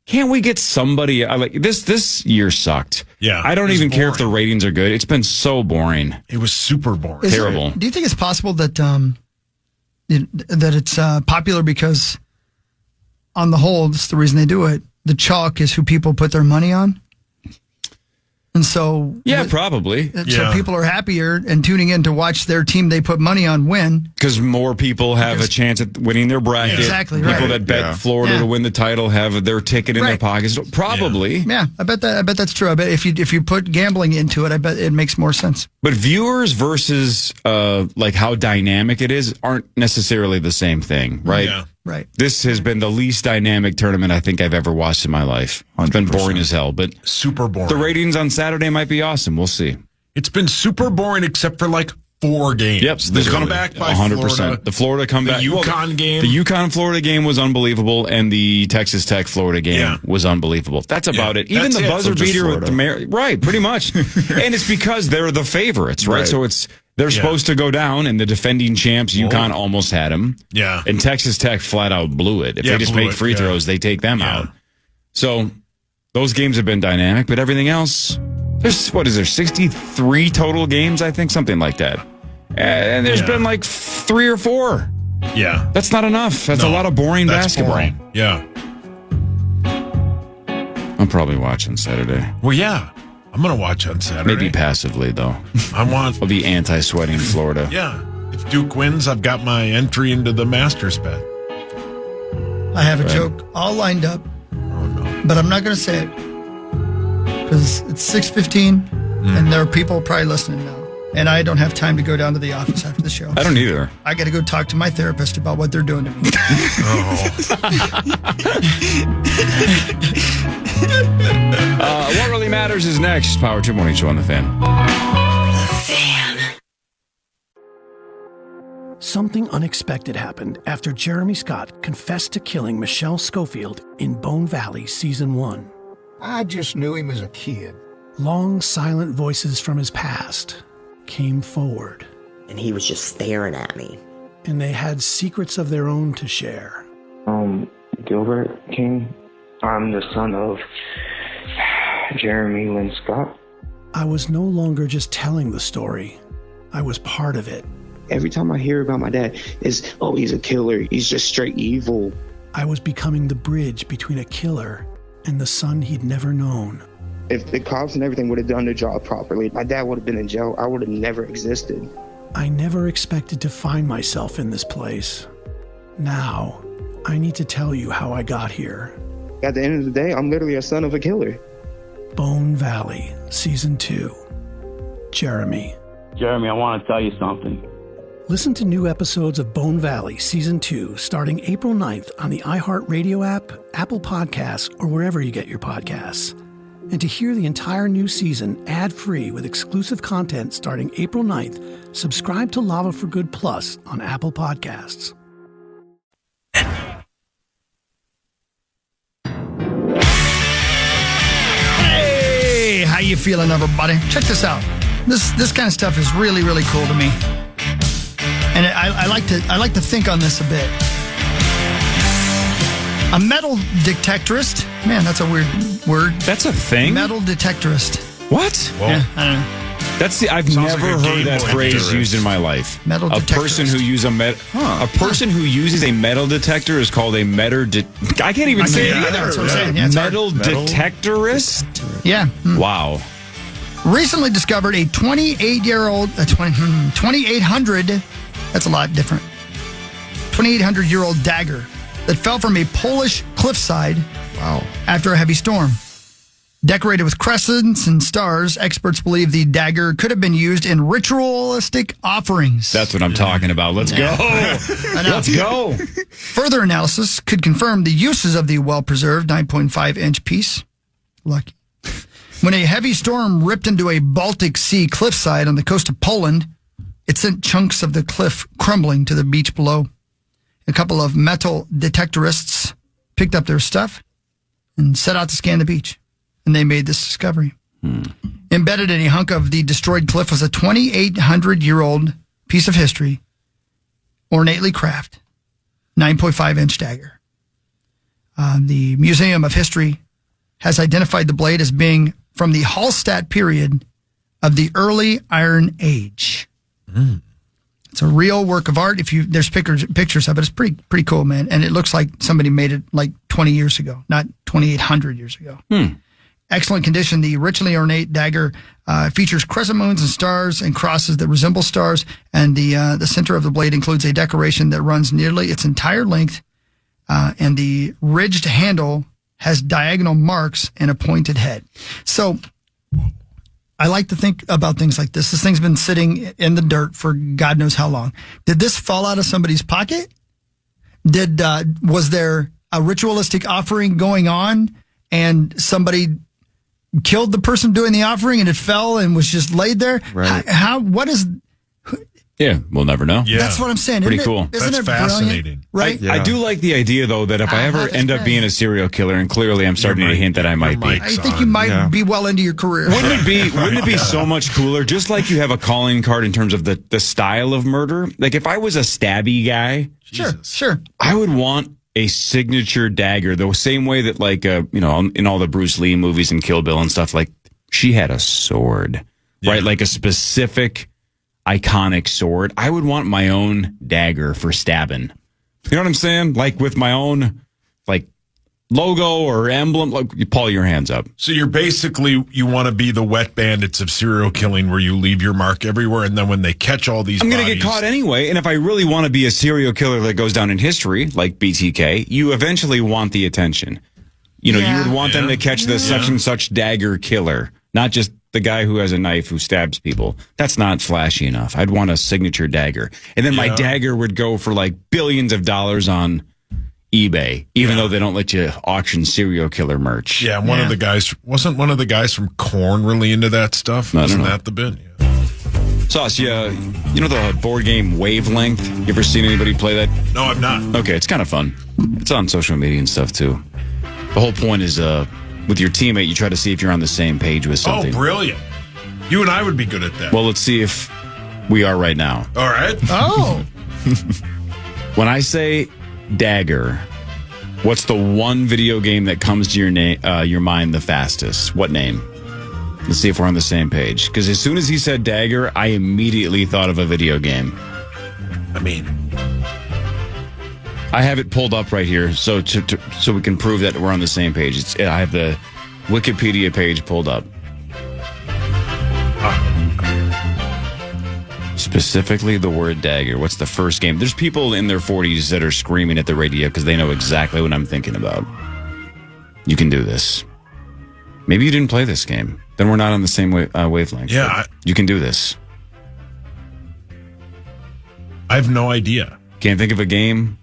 Can't we get somebody like this year sucked. Yeah. I don't even care if the ratings are good. It's been so boring. It was super boring. Terrible. Do you think it's possible that that it's popular because on the whole, that's the reason they do it. The chalk is who people put their money on? And so, probably. So people are happier and tuning in to watch their team they put money on win. Because more people have a chance at winning their bracket. Exactly. People that bet Florida to win the title have their ticket in their pockets. Probably. Yeah, I bet that's true. I bet if you put gambling into it, I bet it makes more sense. But viewers versus like how dynamic it is aren't necessarily the same thing, right? Yeah. Right. This has been the least dynamic tournament I think I've ever watched in my life. It's been boring as hell, but super boring. The ratings on Saturday might be awesome. We'll see. It's been super boring except for like 4 games. Yep. The comeback by 100%. Florida. The Florida comeback. The UConn game. The UConn-Florida game was unbelievable, and the Texas Tech-Florida game was unbelievable. That's about it. Even the buzzer beater with the right, pretty much. And it's because they're the favorites, right? So they're supposed to go down, and the defending champs, UConn, almost had them. Yeah. And Texas Tech flat out blew it. If they just make free throws, they take them out. So those games have been dynamic, but everything else, there's, 63 total games, I think, something like that. And there's been like 3 or 4. Yeah. That's not enough. That's a lot of boring basketball. Boring. Yeah. I'm probably watching Saturday. Well, yeah. I'm going to watch on Saturday. Maybe passively, though. I'll be anti-sweating Florida. Yeah. If Duke wins, I've got my entry into the Masters bet. I have a joke all lined up, but I'm not going to say it because it's 6:15, and there are people probably listening now. And I don't have time to go down to the office after the show. I don't either. I got to go talk to my therapist about what they're doing to me. What really matters is next. Power 2 Morning Show on the Fan. Something unexpected happened after Jeremy Scott confessed to killing Michelle Schofield in Bone Valley Season 1. I just knew him as a kid. Long, silent voices from his past came forward. And he was just staring at me. And they had secrets of their own to share. Gilbert King. I'm the son of Jeremy Lynn Scott. I was no longer just telling the story. I was part of it. Every time I hear about my dad, it's, oh, he's a killer. He's just straight evil. I was becoming the bridge between a killer and the son he'd never known. If the cops and everything would have done their job properly, my dad would have been in jail. I would have never existed. I never expected to find myself in this place. Now, I need to tell you how I got here. At the end of the day, I'm literally a son of a killer. Bone Valley, Season 2. Jeremy. Jeremy, I want to tell you something. Listen to new episodes of Bone Valley Season 2 starting April 9th on the iHeartRadio app, Apple Podcasts, or wherever you get your podcasts. And to hear the entire new season ad-free with exclusive content starting April 9th, subscribe to Lava for Good Plus on Apple Podcasts. Hey, how you feeling, everybody? Check this out. This kind of stuff is really, really cool to me. And I like to think on this a bit. A metal detectorist. Man, that's a weird word. That's a thing? Metal detectorist. What? Well, yeah, I don't know. I've never heard that phrase used in my life. Metal detectorist. Person who uses a person who uses a metal detector is called a I can't even say it either. That's what I'm saying. Yeah, metal detectorist? Yeah. Wow. Recently discovered a 2800. That's a lot different. 2,800-year-old dagger that fell from a Polish cliffside after a heavy storm. Decorated with crescents and stars, experts believe the dagger could have been used in ritualistic offerings. That's what I'm talking about. Let's go. Let's go. Further analysis could confirm the uses of the well-preserved 9.5-inch piece. Lucky. When a heavy storm ripped into a Baltic Sea cliffside on the coast of Poland, it sent chunks of the cliff crumbling to the beach below. A couple of metal detectorists picked up their stuff and set out to scan the beach. And they made this discovery. Embedded in a hunk of the destroyed cliff was a 2,800-year-old piece of history, ornately crafted, 9.5-inch dagger. The Museum of History has identified the blade as being from the Hallstatt period of the early Iron Age. It's a real work of art. There's pictures of it. It's pretty cool, man. And it looks like somebody made it like 20 years ago, not 2,800 years ago. excellent condition. The richly ornate dagger features crescent moons and stars and crosses that resemble stars, and the center of the blade includes a decoration that runs nearly its entire length, and the ridged handle has diagonal marks and a pointed head. So I like to think about things like this. This thing's been sitting in the dirt for God knows how long. Did this fall out of somebody's pocket? Was there a ritualistic offering going on and somebody killed the person doing the offering and it fell and was just laid there? Right. Yeah, we'll never know. Yeah. That's what I'm saying. Pretty cool. Isn't That's it fascinating. brilliant? Right? I do like the idea, though, that if I ever end up being a serial killer, and clearly I'm starting to hint that I might be. I think you might be well into your career. Wouldn't it be so much cooler? Just like you have a calling card in terms of the style of murder. Like if I was a stabby guy, Sure. I would want a signature dagger, the same way that in all the Bruce Lee movies and Kill Bill and stuff, like she had a sword, right? Like a specific iconic sword. I would want my own dagger for stabbing. You know what I'm saying? Like with my own logo or emblem. Like you pull your hands up. So you want to be the wet bandits of serial killing, where you leave your mark everywhere, and then when they catch all these, I'm going to get caught anyway. And if I really want to be a serial killer that goes down in history, like BTK, you eventually want the attention. You would want them to catch the such and such dagger killer, not just the guy who has a knife who stabs people. That's not flashy enough. I'd want a signature dagger. And then my dagger would go for billions of dollars on eBay, even though they don't let you auction serial killer merch. Yeah, one of the guys from Korn really into that stuff? Wasn't that the bit? Yeah. Sauce, you know the board game Wavelength? You ever seen anybody play that? No, I've not. Okay, it's kind of fun. It's on social media and stuff too. The whole point is with your teammate, you try to see if you're on the same page with something. Oh, brilliant. You and I would be good at that. Well, let's see if we are right now. All right. Oh. When I say dagger, what's the one video game that comes to your mind the fastest? What name? Let's see if we're on the same page. Because as soon as he said dagger, I immediately thought of a video game. I have it pulled up right here, so we can prove that we're on the same page. I have the Wikipedia page pulled up. Specifically, the word dagger. What's the first game? There's people in their 40s that are screaming at the radio because they know exactly what I'm thinking about. You can do this. Maybe you didn't play this game. Then we're not on the same wavelength. Yeah. You can do this. I have no idea. Can't think of a game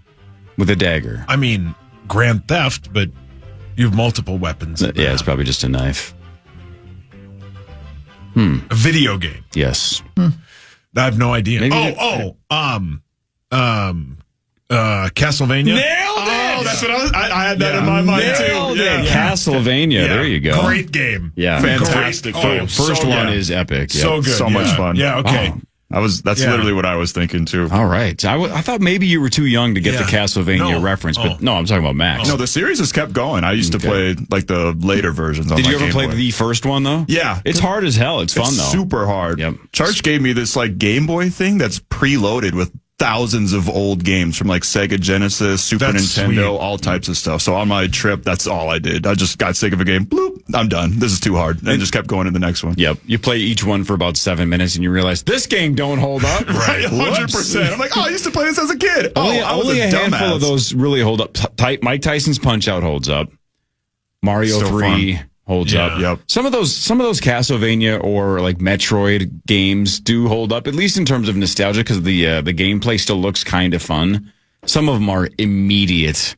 with a dagger. I mean, Grand Theft, but you have multiple weapons. Yeah, it's probably just a knife. A video game. Yes. I have no idea. Castlevania. Nailed it! Oh, that's what I had that in my mind too. Yeah. Castlevania. There you go. Great game. Yeah. Fantastic. First one is epic. Yep. So good. So much fun. Yeah. Okay. Oh. That's literally what I was thinking too. All right. I thought maybe you were too young to get the Castlevania reference, but no, I'm talking about Max. No, the series has kept going. I used to play the later versions on my Did you ever Game play Boy. the first one though? Yeah. It's hard as hell. It's fun though. Super hard. Yep. Church gave me this Game Boy thing that's preloaded with thousands of old games from Sega Genesis, Super Nintendo, all types of stuff. So on my trip, that's all I did. I just got sick of a game. Bloop, I'm done. This is too hard. And just kept going to the next one. Yep. You play each one for about 7 minutes and you realize this game don't hold up. Right. 100%. I'm like, I used to play this as a kid. Only a handful of those really hold up. Mike Tyson's Punch-Out holds up. Mario 3 holds up. Yep. Some of those Castlevania or Metroid games do hold up, at least in terms of nostalgia, because the gameplay still looks kind of fun. Some of them are immediate,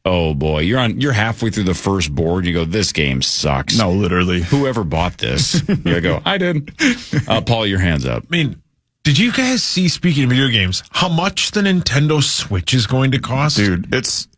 oh boy, you're halfway through the first board, you go, this game sucks. No, literally. Whoever bought this? You go, I did. Paul, your hands up. I mean, did you guys see, speaking of video games, how much the Nintendo Switch is going to cost? Dude, it's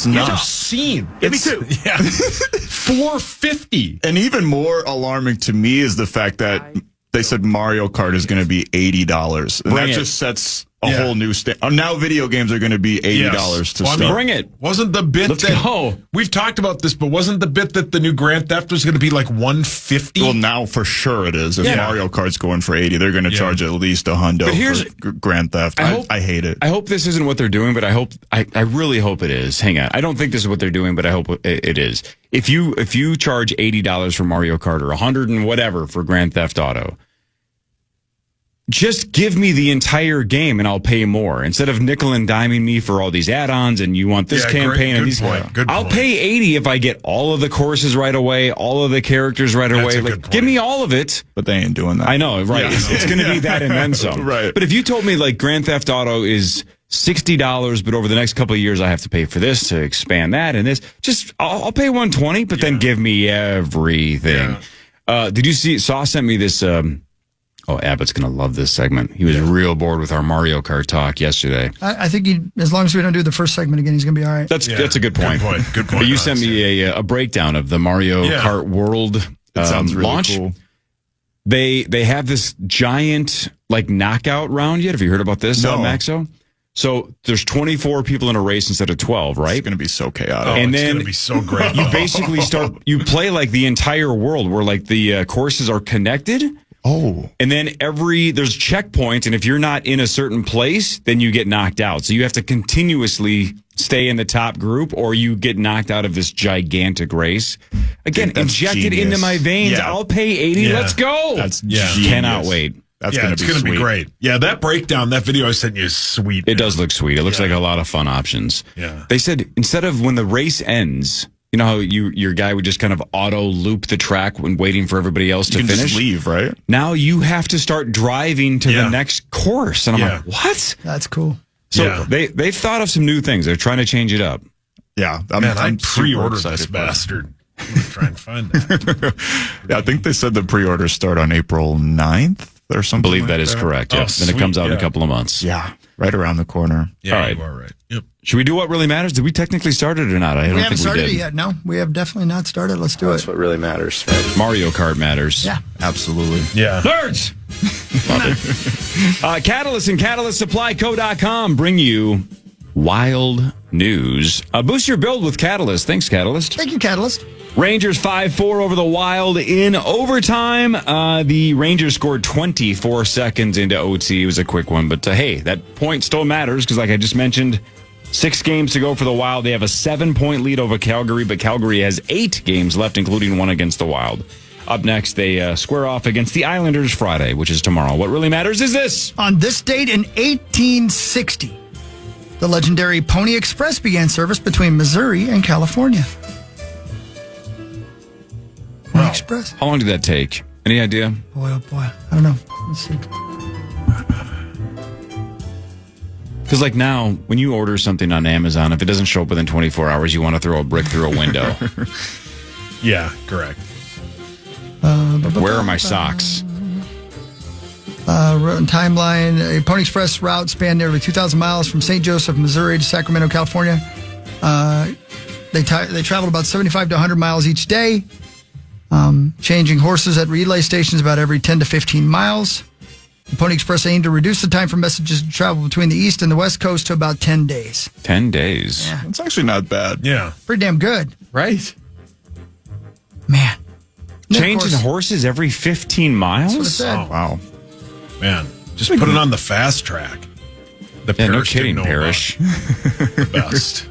nuts. You've seen. Me too. Yeah. $450. And even more alarming to me is the fact that they said Mario Kart is going to be $80. And that just sets a whole new now video games are going to be $80 to start. Bring it. Wasn't the bit Let's go. We've talked about this, but wasn't the bit that the new Grand Theft was going to be like $150? Well, now for sure it is. If Mario Kart's going for $80, they're going to charge at least $100 for Grand Theft. I hate it. I hope this isn't what they're doing, but I really hope it is. Hang on. I don't think this is what they're doing, but I hope it is. If you charge $80 for Mario Kart or $100 and whatever for Grand Theft Auto, just give me the entire game and I'll pay more instead of nickel and diming me for all these add-ons and you want this campaign and these. I'll pay $80 if I get all of the courses right away, all of the characters right away. Like, give me all of it. But they ain't doing that. I know, right? Yeah, it's going to be that and then some. Right. But if you told me like Grand Theft Auto is $60, but over the next couple of years I have to pay for this to expand that and this, I'll pay $120, but then give me everything. Did you see? Saw sent me this. Oh, Abbott's going to love this segment. He was real bored with our Mario Kart talk yesterday. I think as long as we don't do the first segment again, he's going to be all right. That's a good point. Good point. But you sent me a breakdown of the Mario Kart World sounds really launch. Cool. They have this giant like knockout round yet. Have you heard about this, Maxo? So there's 24 people in a race instead of 12, right? It's going to be so chaotic. And it's then going to be so great. You basically you play like the entire world where like the courses are connected. Oh. And then there's checkpoints, and if you're not in a certain place, then you get knocked out. So you have to continuously stay in the top group or you get knocked out of this gigantic race. Again, inject it into my veins. Yeah. I'll pay $80. Let's go. That's genius. Cannot wait. That's going to be great. Yeah, that breakdown, that video I sent you is sweet. It does look sweet. It looks like a lot of fun options. Yeah. They said instead of when the race ends, you know how your guy would just kind of auto loop the track when waiting for everybody else to finish? Just leave, right? Now you have to start driving to the next course. And I'm like, what? That's cool. So they've thought of some new things. They're trying to change it up. Yeah. I'm pre-ordered this bastard. I'm going to try and find that. I think they said the pre-orders start on April 9th or something. I believe that is correct. Yeah. Then it comes out in a couple of months. Yeah. Right around the corner. Yeah, all right. You are right. Yep. Should we do what really matters? Did we technically start it or not? I don't think we haven't started did. it yet. No, we have definitely not started. Let's do it. That's what really matters. Right? Mario Kart matters. Yeah. Absolutely. Yeah. Nerds! Love it. Catalyst and CatalystSupplyCo.com bring you wild news. Boost your build with Catalyst. Thanks, Catalyst. Thank you, Catalyst. Rangers 5-4 over the Wild in overtime. The Rangers scored 24 seconds into OT. It was a quick one, but hey, that point still matters because like I just mentioned, 6 games to go for the Wild. They have a 7-point lead over Calgary, but Calgary has 8 games left, including one against the Wild. Up next, they square off against the Islanders Friday, which is tomorrow. What really matters is this. On this date in 1860, the legendary Pony Express began service between Missouri and California. Pony Express. How long did that take? Any idea? Boy, oh boy. I don't know. Let's see. Because like now, when you order something on Amazon, if it doesn't show up within 24 hours, you want to throw a brick through a window. Yeah, correct. Where are my socks? Timeline. A Pony Express route spanned nearly 2,000 miles from St. Joseph, Missouri to Sacramento, California. They traveled about 75 to 100 miles each day, changing horses at relay stations about every 10 to 15 miles. The Pony Express aimed to reduce the time for messages to travel between the East and the West Coast to about 10 days. 10 days. Yeah. It's actually not bad. Yeah. Pretty damn good. Right? Man. Changing horses every 15 miles? That's what it said. Oh, wow. Man, just put it on the fast track. No kidding, Parrish. Best.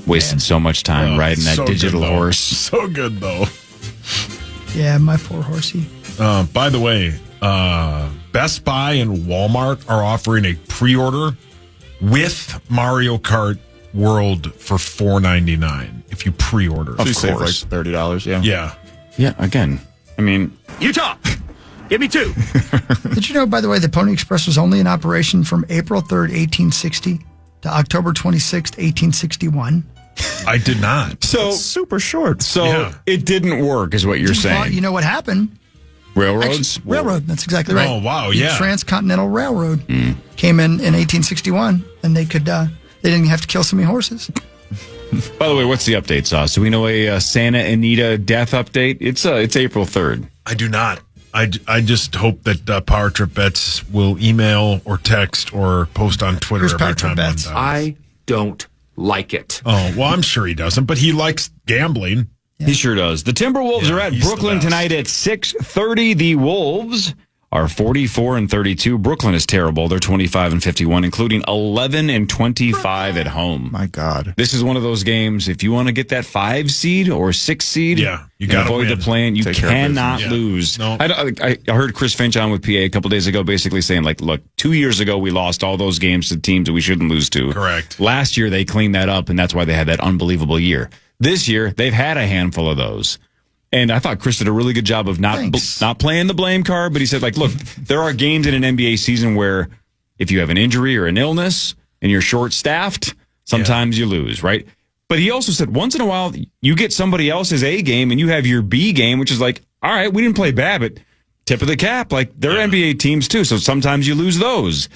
Wasted so much time riding that digital horse. So good, though. Yeah, my poor horsey. By the way, Best Buy and Walmart are offering a pre-order with Mario Kart World for $4.99 if you pre-order. Of course. Save like $30, yeah. Yeah. Yeah, again, I mean... Utah, give me 2. Did you know, by the way, the Pony Express was only in operation from April 3rd, 1860 to October 26th, 1861? I did not. So it's super short. So it didn't work, is what you're saying. You know what happened? Railroads? Actually, railroad, that's exactly right. Oh, wow, The Transcontinental Railroad came in 1861, and they didn't have to kill so many horses. By the way, what's the update, Sauce? Do we know a Santa Anita death update? It's April 3rd. I do not. I just hope that Power Trip Bets will email or text or post on Twitter every time I'm done. I don't like it. Oh, well, I'm sure he doesn't, but he likes gambling. He sure does. The Timberwolves are at Brooklyn tonight at 6:30. The Wolves are 44-32. Brooklyn is terrible. They're 25-51, including 11-25 at home. My God. This is one of those games, if you want to get that 5 seed or 6 seed, you got to avoid the play-in, you cannot lose. No. I heard Chris Finch on with PA a couple days ago basically saying, like, look, 2 years ago we lost all those games to teams that we shouldn't lose to. Correct. Last year they cleaned that up, and that's why they had that unbelievable year. This year, they've had a handful of those. And I thought Chris did a really good job of not playing the blame card, but he said, like, look, there are games in an NBA season where if you have an injury or an illness and you're short-staffed, sometimes you lose, right? But he also said once in a while you get somebody else's A game and you have your B game, which is like, all right, we didn't play bad, but tip of the cap. Like, they're NBA teams too, so sometimes you lose those.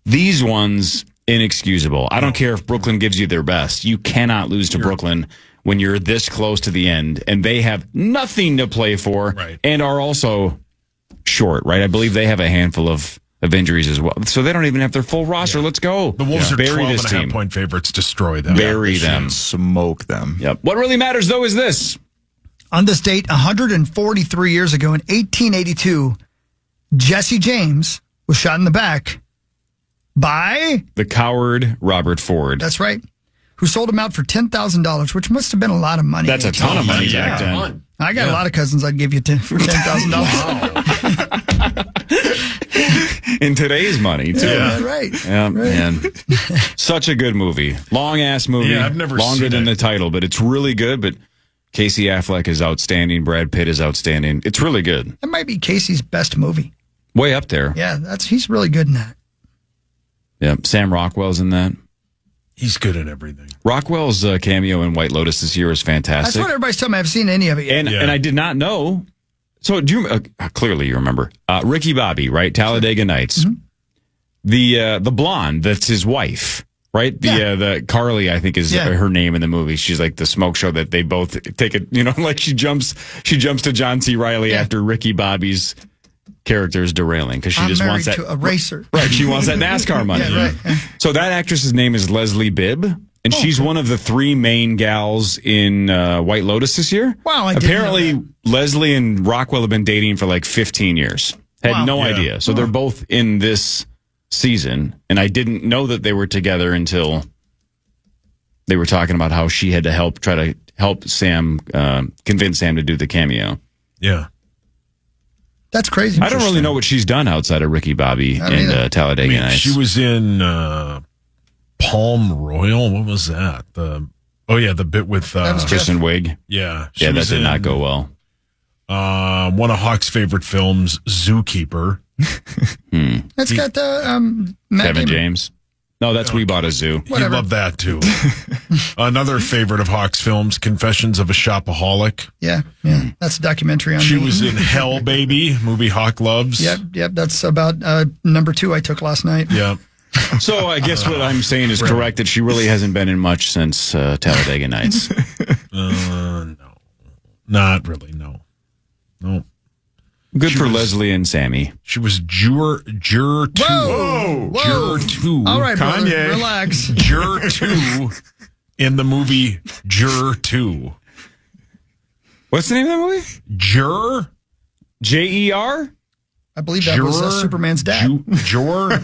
These ones, inexcusable. I don't care if Brooklyn gives you their best. You cannot lose to Brooklyn when you're this close to the end, and they have nothing to play for and are also short, right? I believe they have a handful of injuries as well. So they don't even have their full roster. Let's go. The Wolves are Bury 12.5 point favorites. Destroy them. Bury them. Smoke them. Yep. What really matters, though, is this. On this date, 143 years ago in 1882, Jesse James was shot in the back by the coward Robert Ford. That's right. Who sold him out for $10,000, which must have been a lot of money. That's a ton of money back then. I got a lot of cousins I'd give you for $10,000. In today's money, too. Yeah, right. Yeah, right. Man. Such a good movie. Long-ass movie. Yeah, I've never Longer seen than it. the title, but it's really good. But Casey Affleck is outstanding. Brad Pitt is outstanding. It's really good. That might be Casey's best movie. Way up there. Yeah, he's really good in that. Yeah, Sam Rockwell's in that. He's good at everything. Rockwell's cameo in White Lotus this year is fantastic. That's what everybody's telling me. I haven't seen any of it yet. And I did not know. So do you clearly you remember Ricky Bobby, right? Talladega Nights. Mm-hmm. The blonde that's his wife, right? The Carly, I think is her name in the movie. She's like the smoke show that they both take it. You know, like she jumps to John C. Reilly after Ricky Bobby's character is derailing because she just wants that to a racer. Right, she wants that NASCAR money. Right. So that actress's name is Leslie Bibb, and she's one of the 3 main gals in White Lotus this year. Wow, apparently Leslie and Rockwell have been dating for like 15 years. Had no idea. So they're both in this season, and I didn't know that they were together until they were talking about how she had to try to help Sam, convince Sam to do the cameo. Yeah. That's crazy. I don't really know what she's done outside of Ricky Bobby and Talladega Nights. She was in Palm Royal. What was that? The bit with Kristen Wiig. Yeah. Yeah, that did not go well. One of Hawk's favorite films, Zookeeper. That's got Kevin James. No, that's We Bought a Zoo. He loved that too. Another favorite of Hawk's films, Confessions of a Shopaholic. Yeah. That's a documentary on She me. was in Hell Baby, movie Hawk loves. Yep. That's about number 2 I took last night. Yeah. So I guess what I'm saying is correct, that she really hasn't been in much since Talladega Nights. No. Not really, no. Good for Leslie and Sammy. She was Juror 2. Whoa. Juror 2. All right, brother, Kanye. relax. Juror 2 in the movie Juror 2. What's the name of that movie? Juror? J-E-R? I believe that was Superman's dad. Juror?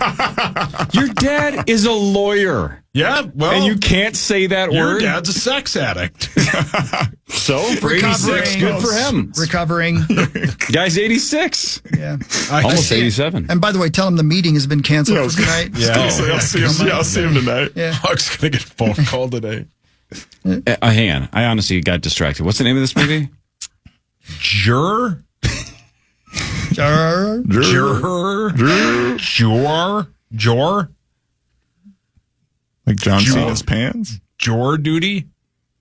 Your dad is a lawyer. Yeah, well. And you can't say that your word? Your dad's a sex addict. So, for 86, good for him. Recovering. Guy's 86. Yeah. Almost 87. And by the way, tell him the meeting has been canceled for tonight. Yeah, I'll see him tonight. Yeah. Hawk's going to get a phone call today. Hang on. I honestly got distracted. What's the name of this movie? Juror? Jor? Like John Cena's pants? Jor duty?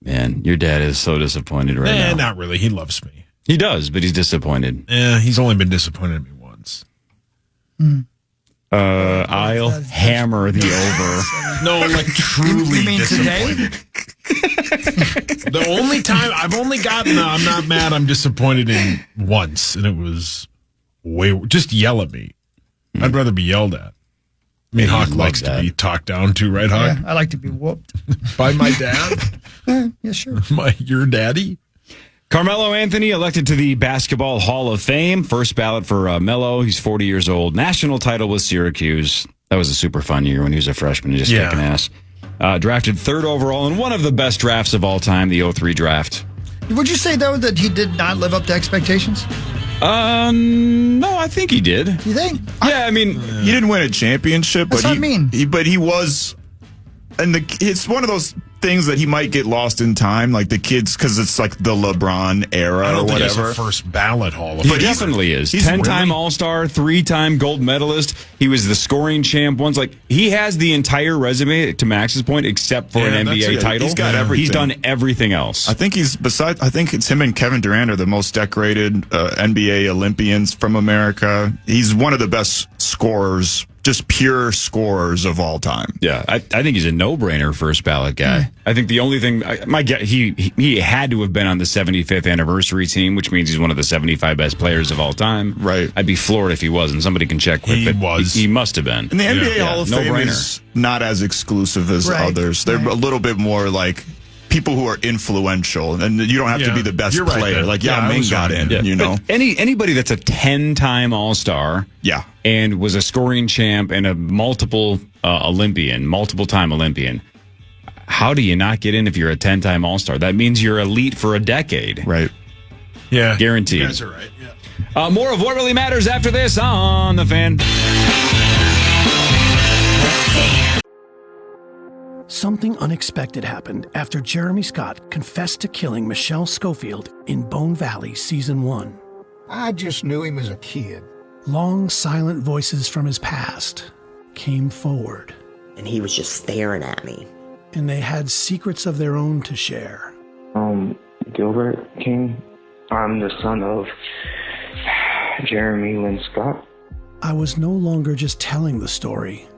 Man, your dad is so disappointed right now. Not really. He loves me. He does, but he's disappointed. He's only been disappointed in me once. I'll hammer the over. No, like truly You mean disappointed. The only time I've only gotten I'm not mad, I'm disappointed in once, and it was just yell at me. I'd rather be yelled at. I mean, Hawk likes to be talked down too, right, Hawk? Yeah, I like to be whooped. By my dad? Yeah, sure. Your daddy? Carmelo Anthony elected to the Basketball Hall of Fame. First ballot for Melo. He's 40 years old. National title with Syracuse. That was a super fun year when he was a freshman and just kicking ass. Drafted third overall in one of the best drafts of all time, the 03 draft. Would you say, though, that he did not live up to expectations? No, I think he did. You think? Yeah, I mean, he didn't win a championship, That's but what I mean. he was, and it's one of those things that he might get lost in time, like the kids, because it's like the LeBron era I don't or think whatever. he's a first ballot Hall of He Fame. definitely is. He's 10-time really? All-Star, 3-time gold medalist. He was the scoring champ once. Like, he has the entire resume, to Max's point, except for an NBA title. He's got everything. He's done everything else. I think I think it's him and Kevin Durant are the most decorated NBA Olympians from America. He's one of the best scorers, just pure scorers of all time. Yeah, I think he's a no-brainer first ballot guy. I think the only thing, he had to have been on the 75th anniversary team, which means he's one of the 75 best players of all time. Right. I'd be floored if he wasn't. Somebody can check quick. He must have been. And the NBA Hall of Fame no-brainer. is not as exclusive as others. They're a little bit more like people who are influential, and you don't have to be the best player. Right, like Yao Ming got in, you know. But anybody that's a 10-time All-Star, and was a scoring champ and a multiple time Olympian. How do you not get in if you're a 10-time All-Star? That means you're elite for a decade. Right. Yeah. Guaranteed. You guys are right. Yeah. More of What Really Matters after this on The Fan. Something unexpected happened after Jeremy Scott confessed to killing Michelle Schofield in Bone Valley Season 1. I just knew him as a kid. Long, silent voices from his past came forward. And he was just staring at me. And they had secrets of their own to share. Gilbert King. I'm the son of Jeremy Lynn Scott. I was no longer just telling the story.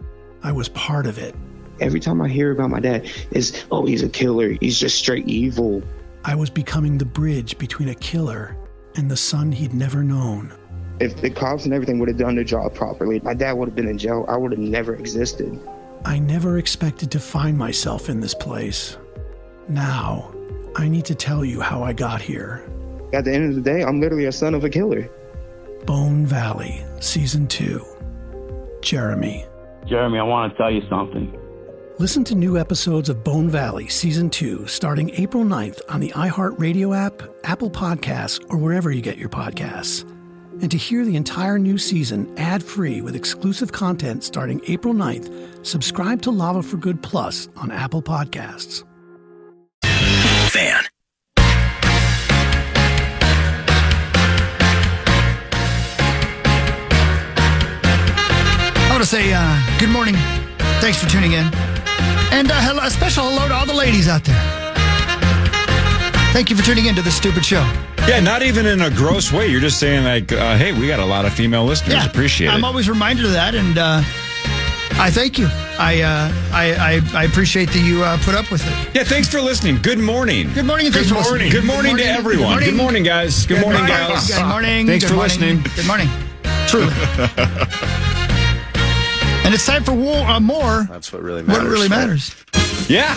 I was part of it. Every time I hear about my dad, it's, oh, he's a killer. He's just straight evil. I was becoming the bridge between a killer and the son he'd never known. If the cops and everything would have done their job properly, my dad would have been in jail. I would have never existed. I never expected to find myself in this place. Now, I need to tell you how I got here. At the end of the day, I'm literally a son of a killer. Bone Valley, Season 2. Jeremy. Jeremy, I want to tell you something. Listen to new episodes of Bone Valley Season 2 starting April 9th on the iHeartRadio app, Apple Podcasts, or wherever you get your podcasts. And to hear the entire new season ad-free with exclusive content starting April 9th, subscribe to Lava for Good Plus on Apple Podcasts. Fan. I want to say good morning. Thanks for tuning in. And a special hello to all the ladies out there. Thank you for tuning in to this stupid show. Yeah, not even in a gross way. You're just saying like, hey, we got a lot of female listeners. Yeah, Appreciate it. I'm always reminded of that, and I thank you. I appreciate that you put up with it. Yeah, thanks for listening. Good morning. Good morning. And thanks for listening. Good morning to everyone. Good morning, guys. Good morning, gals. Good morning. Thanks for listening. Good morning. Truly. And it's time for more. That's what really matters. What really matters. Yeah.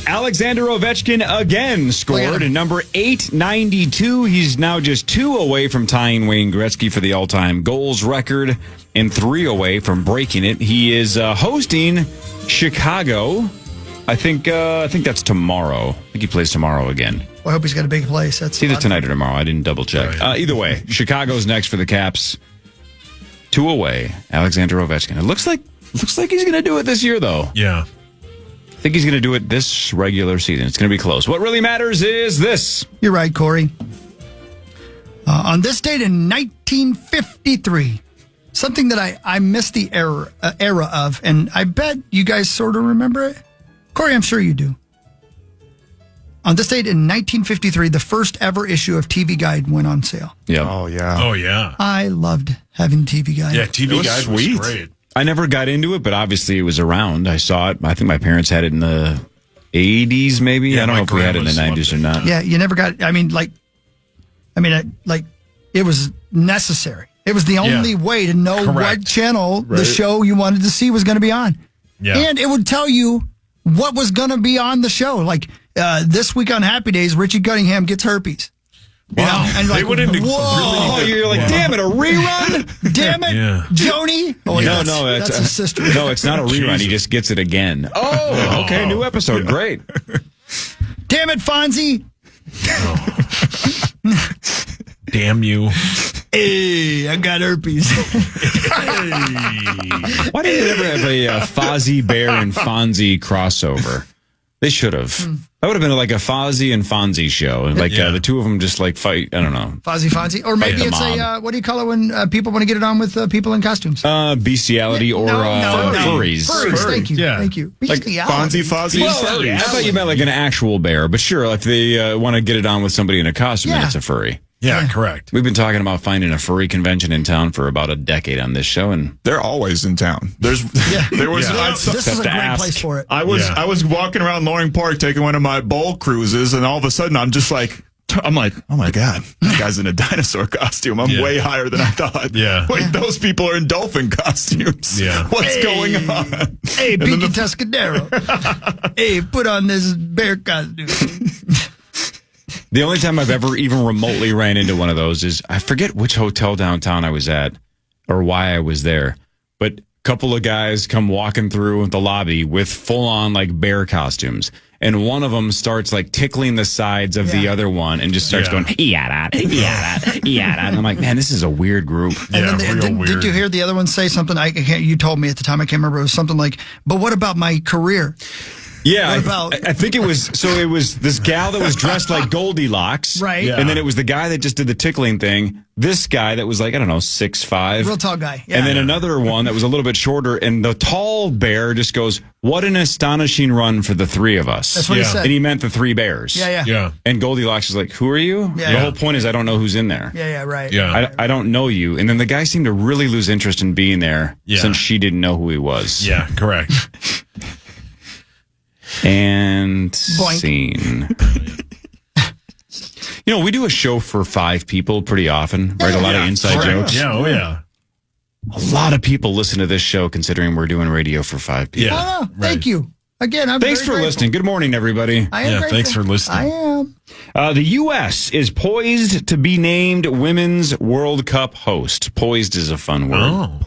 Alexander Ovechkin again scored at number 892. He's now just 2 away from tying Wayne Gretzky for the all-time goals record and 3 away from breaking it. He is hosting Chicago. I think that's tomorrow. I think he plays tomorrow again. Well, I hope he's got a big place. That's it's either tonight or tomorrow. I didn't double check. Either way, Chicago's next for the Caps. 2 away. Alexander Ovechkin. It looks like he's going to do it this year, though. Yeah. I think he's going to do it this regular season. It's going to be close. What really matters is this. You're right, Cory. On this date in 1953, something that I missed the era of, and I bet you guys sort of remember it. Cory, I'm sure you do. On this date in 1953, the first ever issue of TV Guide went on sale. Yeah. Oh, yeah. Oh, yeah. I loved having TV Guide. Yeah, TV Guide was great. I never got into it, but obviously it was around. I saw it. I think my parents had it in the 80s, maybe. Yeah, I don't know if we had it in the 90s or not. Yeah, you never got. It it was necessary. It was the only way to know what channel the show you wanted to see was going to be on. Yeah. And it would tell you what was going to be on the show. Like this week on Happy Days, Richie Cunningham gets herpes. Wow. You know? And They like, wouldn't whoa. You're like, damn it, a rerun? Damn it, Joni. Oh, No, that's his sister. No, it's not a rerun. He just gets it again. Oh, okay, new episode. Great. Damn it, Fonzie. Damn you. Hey, I got herpes. Why did they never have a Fozzie Bear and Fonzie crossover? They should have. That would have been like a Fozzie and Fonzie show. Like the two of them just like fight. I don't know. Fonzie. Or maybe it's a, what do you call it when people want to get it on with people in costumes? Bestiality or furries. Furries, thank you. Yeah. Thank you. Like Bestiality. Fozzie. Well, I thought you meant like an actual bear, but sure, if they want to get it on with somebody in a costume, then it's a furry. Yeah, correct. We've been talking about finding a furry convention in town for about a decade on this show, and They're always in town. There was. This is a great place for it. I was walking around Loring Park taking one of my bowl cruises, and all of a sudden I'm like, oh my God, that guy's in a dinosaur costume. I'm way higher than I thought. Yeah. Wait, those people are in dolphin costumes. Yeah. What's going on? Hey, Pinky Tuscadero. Hey, put on this bear costume. the only time I've ever even remotely ran into one of those is I forget which hotel downtown I was at or why I was there, but a couple of guys come walking through the lobby with full on like bear costumes. And one of them starts like tickling the sides of the other one and just starts going, yada, yada, yada. And I'm like, man, this is a weird group. And then did you hear the other one say something? You told me at the time, I can't remember. It was something like, but what about my career? Yeah, I think it was this gal that was dressed like Goldilocks. Right. Yeah. And then it was the guy that just did the tickling thing. This guy that was like, I don't know, 6'5". Real tall guy. Yeah. And then another one that was a little bit shorter. And the tall bear just goes, what an astonishing run for the three of us. That's what he said. And he meant the three bears. Yeah. And Goldilocks was like, who are you? Yeah. The whole point is I don't know who's in there. Yeah, right. Yeah. I don't know you. And then the guy seemed to really lose interest in being there since she didn't know who he was. Yeah, correct. And Boink. scene. You know, we do a show for 5 people pretty often, right? A lot of inside jokes. Yeah, oh yeah. A lot of people listen to this show considering we're doing radio for 5 people. Yeah. Oh, thank you. Again, I'm Thanks very for grateful. listening. Good morning, everybody. I am grateful. Thanks for listening. I am. The U.S. is poised to be named Women's World Cup host. Poised is a fun word. Oh.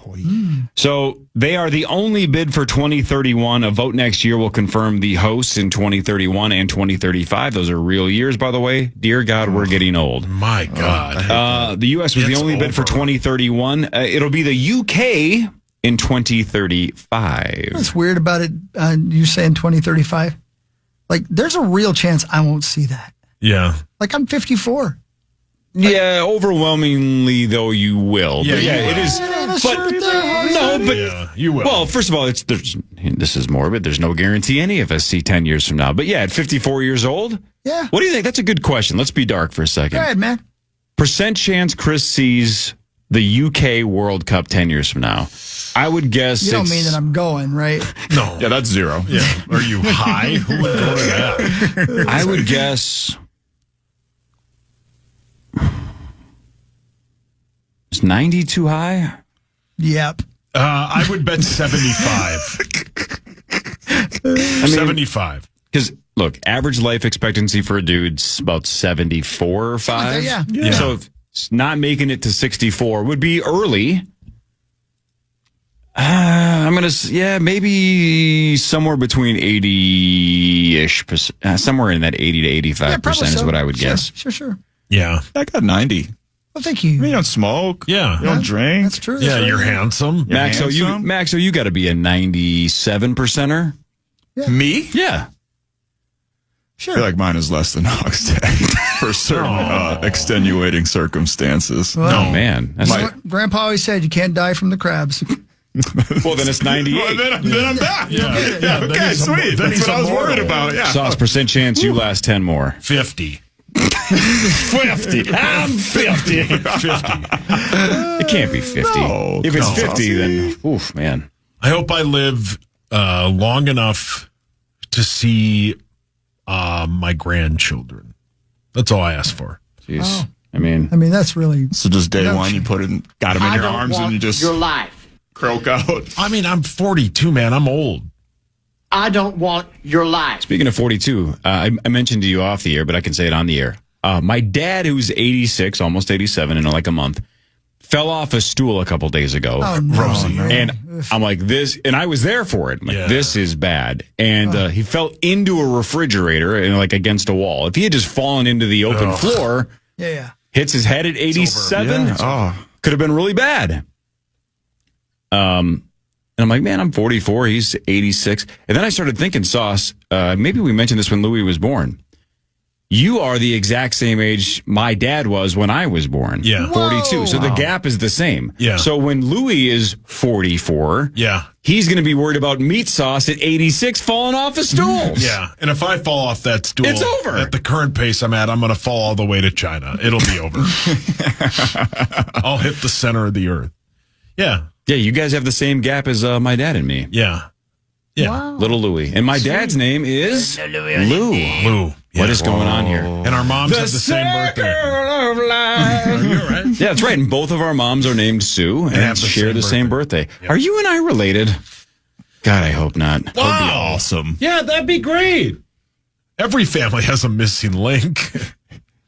So they are the only bid for 2031. A vote next year will confirm the hosts in 2031 and 2035. Those are real years, by the way. Dear God, we're getting old. My God. The U.S. was the only bid for 2031. It'll be the U.K. in 2035. What's weird about it, you saying 2035? Like, there's a real chance I won't see that. Yeah. Like, I'm 54. Yeah, overwhelmingly, though, you will. Yeah, but you will. it is. Yeah, you will. Well, first of all, this is morbid. There's no guarantee any of us see 10 years from now. But yeah, at 54 years old? Yeah. What do you think? That's a good question. Let's be dark for a second. Go ahead, man. Percent chance Chris sees the UK World Cup 10 years from now. I would guess You don't mean that I'm going, right? No. Yeah, that's 0. Yeah. Are you high? Who would go to that? I would guess. Is 90 too high? Yep. I would bet 75. 75. Because, look, average life expectancy for a dude's about 74 or 5. Yeah. So if it's not making it to 64 would be early. I'm going to, maybe somewhere between 80-ish percent, somewhere in that 80 to 85% is what I would guess. Sure. Yeah. I got 90. Well, thank you. You don't smoke. Yeah. You don't drink. That's true. Yeah, you're handsome. Maxo, you got to be a 97 percenter. Me? Yeah. Sure. I feel like mine is less than Hawk's Day for certain extenuating circumstances. Well, Oh, man. You know what Grandpa always said, you can't die from the crabs. Well, then it's 98. Well, then I'm back. Yeah. Okay, sweet. That's what I was worried about. Yeah. Sauce percent chance you last 10 more. 50. 50. I'm 50. 50. It can't be 50. No, if it's no. 50, then, oof, man. I hope I live long enough to see my grandchildren. That's all I ask for. Jeez. I mean, that's really... So just day one, you got him in your arms and you just... your life. Croak out. I mean, I'm 42, man. I'm old. I don't want your life. Speaking of 42, I mentioned to you off the air, but I can say it on the air. My dad, who's 86, almost 87 in like a month, fell off a stool a couple days ago. Oh, no, Rosie. And I'm like, this, and I was there for it. I'm like, this is bad. And he fell into a refrigerator and like against a wall. If he had just fallen into the open floor, hits his head at 87, could have been really bad. And I'm like, man, I'm 44. He's 86. And then I started thinking, Sauce, maybe we mentioned this when Louis was born. You are the exact same age my dad was when I was born. Yeah. 42. So the gap is the same. Yeah. So when Louis is 44, he's going to be worried about meat sauce at 86 falling off a stool. Yeah. And if I fall off that stool, it's over. At the current pace I'm at, I'm going to fall all the way to China. It'll be over. I'll hit the center of the earth. Yeah. Yeah, you guys have the same gap as my dad and me. Yeah. Yeah. Wow. Little Louis. And my dad's name is Lou. Lou. What is going on here? And our moms have the same birthday. Of life. You're right. Yeah, that's right. And both of our moms are named Sue and share the same birthday. Are you and I related? God, I hope not. Wow. That'd be awesome. Yeah, that'd be great. Every family has a missing link.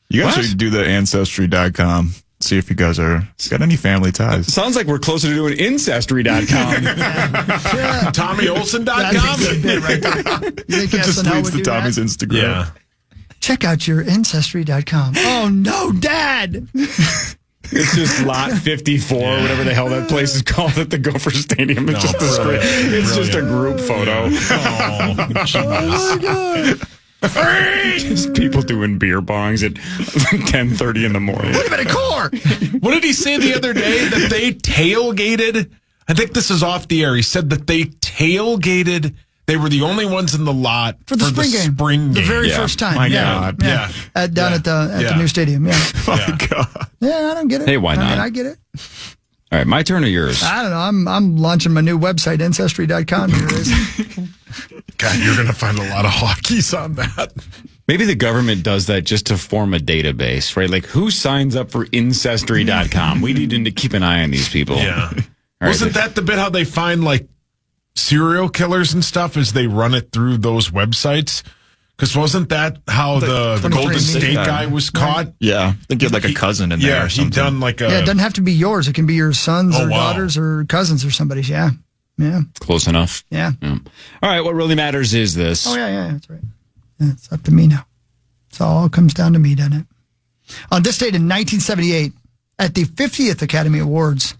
You guys should do the Ancestry.com. See if you guys got any family ties. Sounds like we're closer to doing Ancestry.com. TommyOlsen.com? It just leads to Tommy's Instagram. Yeah. Check out your Ancestry.com. Oh, no, Dad. It's just lot 54, whatever the hell that place is called at the Gopher Stadium. It's just a screen. It's just a group photo. Oh, Oh, my God. Just people doing beer bongs at 10:30 in the morning. Wait a minute, Core. What did he say the other day? That they tailgated? I think this is off the air. He said that they tailgated. They were the only ones in the lot for the spring game. The very first time. My God. Yeah. Down at the new stadium. Yeah. My God. Yeah, I don't get it. Hey, why not? I mean, I get it. All right, my turn or yours? I don't know. I'm launching my new website, Ancestry.com. Here it is. God, you're going to find a lot of hockeys on that. Maybe the government does that just to form a database, right? Like, who signs up for Ancestry.com? We need to keep an eye on these people. Yeah. Right, Wasn't that the bit how they find, like, serial killers and stuff as they run it through those websites? Because wasn't that how the Golden State guy was caught? Right. Yeah. I think he had like a cousin in there. Yeah, or something. he'd done like a... Yeah, it doesn't have to be yours. It can be your sons or daughters or cousins or somebody's. Yeah. Yeah. Close enough. Yeah. All right, what really matters is this. Oh, yeah, that's right. Yeah, it's up to me now. It all comes down to me, doesn't it? On this date in 1978, at the 50th Academy Awards,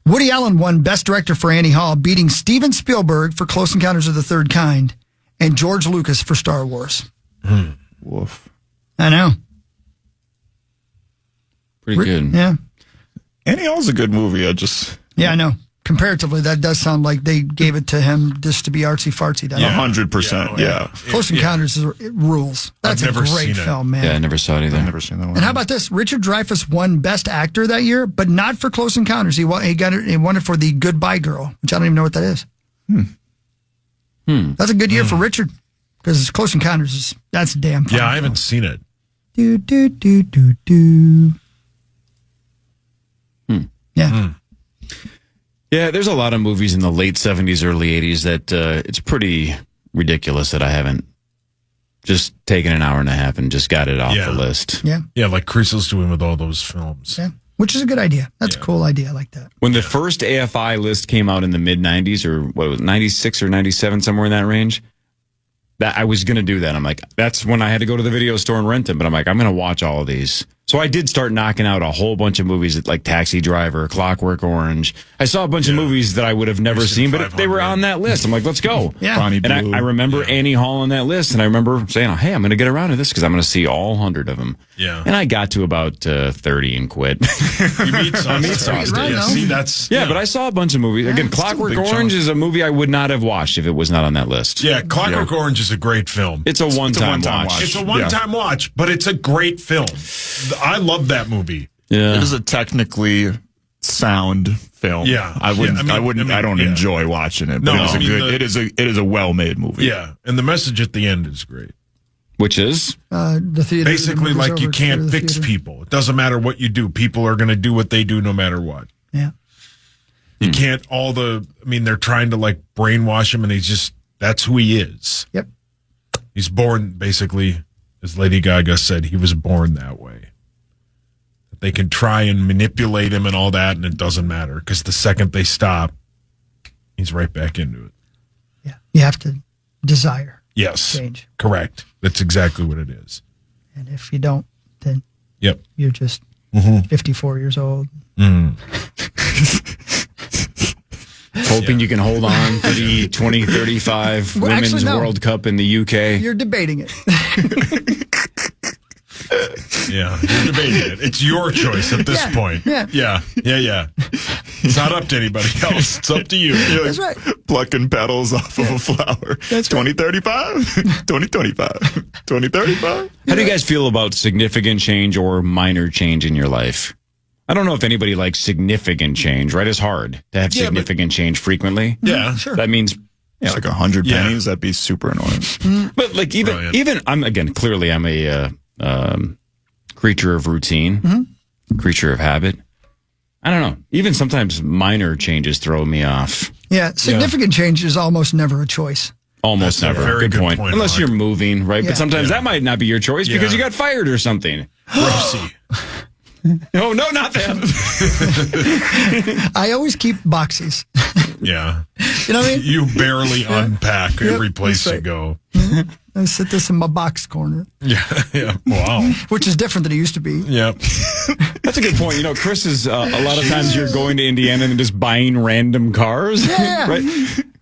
Woody Allen won Best Director for Annie Hall, beating Steven Spielberg for Close Encounters of the Third Kind and George Lucas for Star Wars. Woof. I know. Pretty good. Yeah. Annie Hall's a good movie. Yeah, I know. Comparatively, that does sound like they gave it to him just to be artsy-fartsy. 100%. Yeah. Close Encounters rules. That's a great film, man. Yeah, I never saw it either. I've never seen that one. And how about this? Richard Dreyfuss won Best Actor that year, but not for Close Encounters. He won it for The Goodbye Girl, which I don't even know what that is. That's a good year for Richard, because Close Encounters that's a damn fun Yeah, I haven't seen it. Do. Yeah. Yeah, there's a lot of movies in the late 70s, early 80s that it's pretty ridiculous that I haven't just taken an hour and a half and just got it off the list. Yeah. Yeah, like Crystal's doing with all those films. Yeah. Which is a good idea. That's a cool idea. I like that. When the first AFI list came out in the mid 90s, or what was it, 96 or 97, somewhere in that range, that I was going to do that. I'm like, that's when I had to go to the video store and rent them. But I'm like, I'm going to watch all of these. So I did start knocking out a whole bunch of movies like Taxi Driver, Clockwork Orange. I saw a bunch of movies that I would have never seen, but they were on that list. I'm like, let's go. Yeah. Bonnie Blue. And I remember Annie Hall on that list, and I remember saying, hey, I'm going to get around to this because I'm going to see all 100 of them. Yeah. And I got to about 30 and quit. You meet sauce. Right, Yeah, no? see, that's... Yeah, but I saw a bunch of movies. Again, Clockwork Orange is a movie I would not have watched if it was not on that list. Yeah, Clockwork Orange is a great film. It's a one-time watch. It's a one-time watch, but it's a great film. I love that movie. Yeah. It is a technically sound film. Yeah. I don't enjoy watching it, but No, it is a well-made movie. Yeah, and the message at the end is great. Which is? The theater. Basically, like you can't fix people. It doesn't matter what you do. People are going to do what they do no matter what. Yeah. You can't they're trying to like brainwash him, and that's who he is. Yep. He's born, basically, as Lady Gaga said, he was born that way. They can try and manipulate him and all that, and it doesn't matter, because the second they stop, he's right back into it. Yeah. You have to desire. Yes. Change. Correct. That's exactly what it is. And if you don't, then you're just 54 years old. Hoping you can hold on for the 2035 Women's World Cup in the UK. You're debating it. Yeah, you're debating it. It's your choice at this point. Yeah. It's not up to anybody else. It's up to you. You're That's right. Plucking petals off of a flower. That's 2035, 2025, 2035. How do you guys feel about significant change or minor change in your life? I don't know if anybody likes significant change, right? It's hard to have significant change frequently. Yeah, sure. That means like 100 pennies. That'd be super annoying. But like even I'm a creature of routine, creature of habit. I don't know. Even sometimes minor changes throw me off. Yeah, significant change is almost never a choice. Almost That's never. a very Good point. Unless Mark. you're moving, right? Yeah. But sometimes that might not be your choice because you got fired or something. Rosie. No, not that. I always keep boxes. Yeah. You know what I mean? You barely unpack every place you go. I sit this in my box corner. Yeah. Wow. Which is different than it used to be. Yep. That's a good point. You know, Chris is a lot of times you're going to Indiana and just buying random cars. Yeah. Right?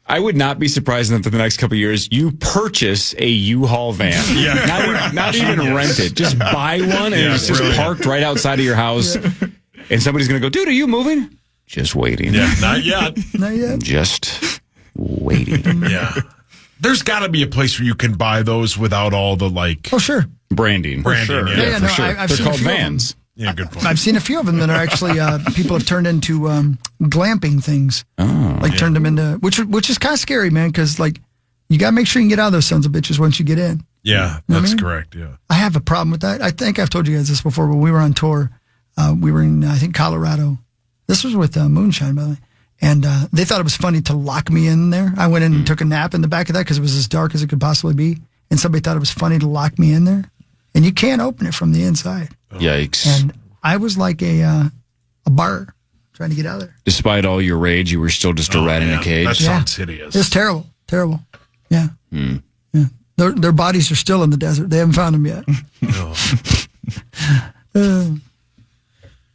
I would not be surprised if for the next couple of years you purchase a U-Haul van. Yeah. Not even rent it. Just buy one and it's just parked right outside of your house. And somebody's going to go, dude, are you moving? Just waiting. Yeah, not yet. Not yet. Just waiting. Yeah. There's got to be a place where you can buy those without all the like. Oh, sure. Branding. Branding, for sure. Yeah, for no, sure. I've They're seen a called few of vans. Yeah, good point. I've seen a few of them that are actually people have turned into glamping things. Oh, turned them into which is kind of scary, man. Because like you got to make sure you can get out of those sons of bitches once you get in. Yeah, that's correct. Yeah, I have a problem with that. I think I've told you guys this before. When we were on tour, we were in I think Colorado. This was with Moonshine, by the way. And they thought it was funny to lock me in there. I went in and took a nap in the back of that because it was as dark as it could possibly be. And somebody thought it was funny to lock me in there. And you can't open it from the inside. Yikes. And I was like a bar trying to get out of there. Despite all your rage, you were still just a rat in a cage. That sounds hideous. It's terrible. Terrible. Yeah. Yeah. Their bodies are still in the desert. They haven't found them yet.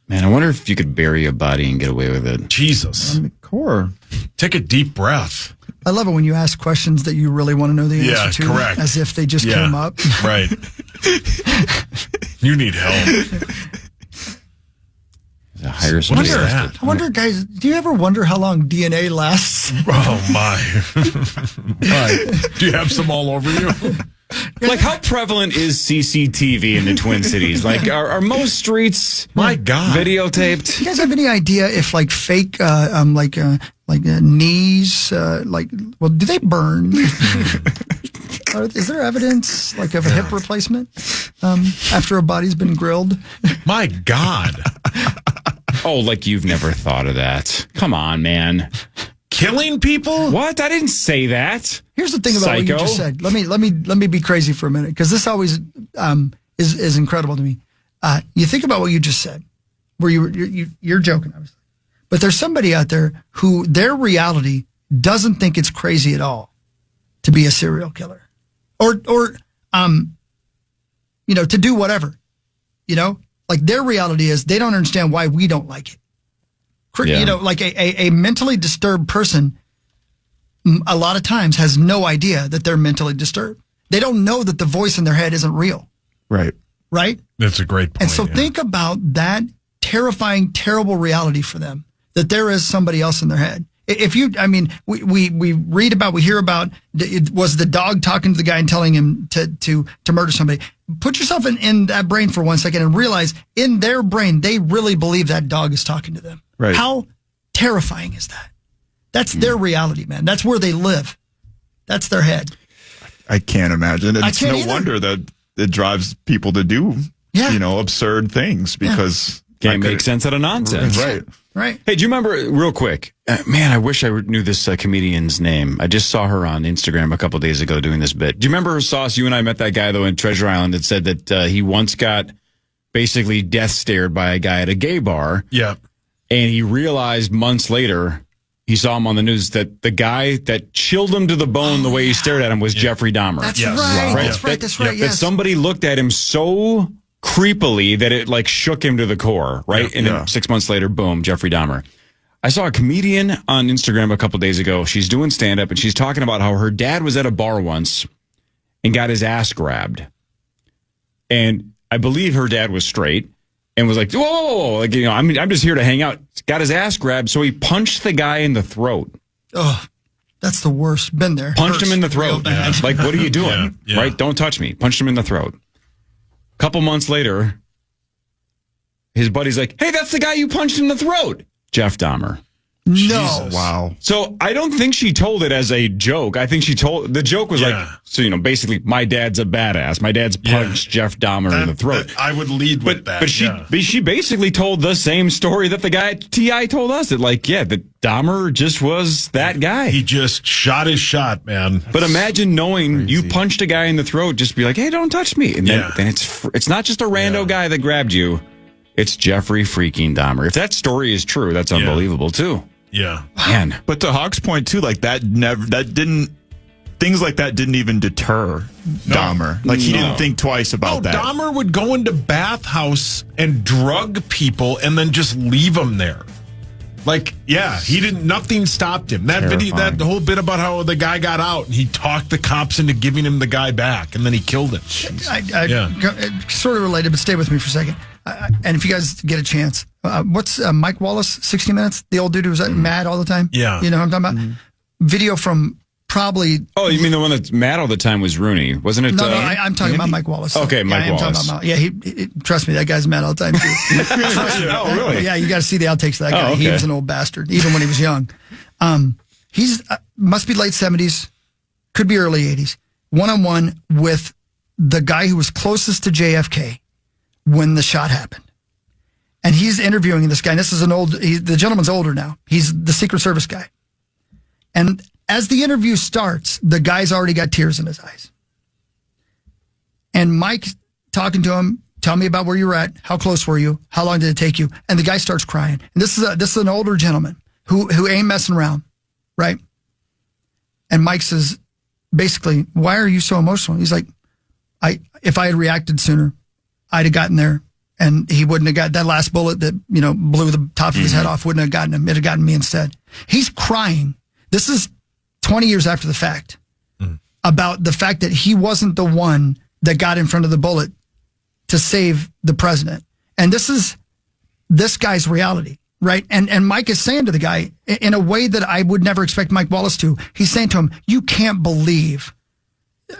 Man, I wonder if you could bury a body and get away with it. Jesus. Core. Take a deep breath. I love it when you ask questions that you really want to know the answer to. Correct. As if they just came up. Right. You need help. Hire somebody else. I wonder, guys, do you ever wonder how long DNA lasts? Oh, my. Do you have some all over you? Like, how prevalent is CCTV in the Twin Cities? Like, are most streets videotaped? Do you guys have any idea if, like, fake, knees, do they burn? Is there evidence, like, of a hip replacement after a body's been grilled? My God. Oh, like you've never thought of that. Come on, man. Killing people? What? I didn't say that. Here's the thing about what you just said. Let me be crazy for a minute, because this always is incredible to me. You think about what you just said, where you're joking, obviously, but there's somebody out there who their reality doesn't think it's crazy at all to be a serial killer, or to do whatever, like their reality is they don't understand why we don't like it. Like a mentally disturbed person a lot of times has no idea that they're mentally disturbed. They don't know that the voice in their head isn't real. Right. Right? That's a great point. And so think about that terrifying, terrible reality for them, that there is somebody else in their head. We read about, we hear about, was the dog talking to the guy and telling him to murder somebody? Put yourself in that brain for 1 second and realize in their brain, they really believe that dog is talking to them. Right. How terrifying is that? That's their reality, man. That's where they live. That's their head. I can't imagine. And it's no wonder that it drives people to do, absurd things because can't make sense out of nonsense. Right. Hey, do you remember, real quick, man, I wish I knew this comedian's name. I just saw her on Instagram a couple days ago doing this bit. Do you remember, Sauce, you and I met that guy, though, in Treasure Island that said that he once got basically death stared by a guy at a gay bar. Yeah. And he realized months later, he saw him on the news, that the guy that chilled him to the bone the way he stared at him was Jeffrey Dahmer. That's right. That's right. That somebody looked at him so creepily that it shook him to the core, right? And then 6 months later, boom, Jeffrey Dahmer. I saw a comedian on Instagram a couple days ago. She's doing stand-up, and she's talking about how her dad was at a bar once and got his ass grabbed. And I believe her dad was straight and was like, whoa, I'm just here to hang out. Got his ass grabbed, so he punched the guy in the throat. Oh, that's the worst. Been there. Punched him in the throat. Like, what are you doing? Right? Don't touch me. Punched him in the throat. Couple months later, his buddy's like, hey, that's the guy you punched in the throat. Jeff Dahmer. No. Jesus. Wow. So I don't think she told it as a joke. I think the joke was basically, my dad's a badass. My dad's punched Jeff Dahmer in the throat. I would lead with that. But she basically told the same story that the guy at TI told us. That that Dahmer just was that guy. He just shot his shot, man. But imagine knowing you punched a guy in the throat, just be like, hey, don't touch me. And then it's not just a rando guy that grabbed you. It's Jeffrey freaking Dahmer. If that story is true, that's unbelievable too. Yeah. Man. But to Hawk's point too, things like that didn't even deter Dahmer. Like he didn't think twice about that. Dahmer would go into bathhouse and drug people and then just leave them there. Nothing stopped him. That video, that whole bit about how the guy got out and he talked the cops into giving him the guy back and then he killed him. Sort of related, but stay with me for a second. And if you guys get a chance, what's Mike Wallace, 60 Minutes? The old dude who was mad all the time? Yeah. You know what I'm talking about? Video from probably... Oh, you mean the one that's mad all the time was Rooney, wasn't it? No, I'm talking about Mike Wallace. Okay, Mike Wallace. He trust me, that guy's mad all the time, too. Oh, really? Yeah, you got to see the outtakes of that guy. He was an old bastard, even when he was young. He's must be late 70s, could be early 80s, one-on-one with the guy who was closest to JFK when the shot happened. And he's interviewing this guy. And this is the gentleman's older now. He's the Secret Service guy. And as the interview starts, the guy's already got tears in his eyes. And Mike's talking to him, tell me about where you were at. How close were you? How long did it take you? And the guy starts crying. And this is an older gentleman who ain't messing around, right? And Mike says, basically, why are you so emotional? He's like, if I had reacted sooner, I'd have gotten there, and he wouldn't have got that last bullet that, blew the top of his head off, wouldn't have gotten him. It'd have gotten me instead. He's crying. This is 20 years after the fact about the fact that he wasn't the one that got in front of the bullet to save the president. And this is this guy's reality, right? And Mike is saying to the guy in a way that I would never expect Mike Wallace to. He's saying to him, you can't believe,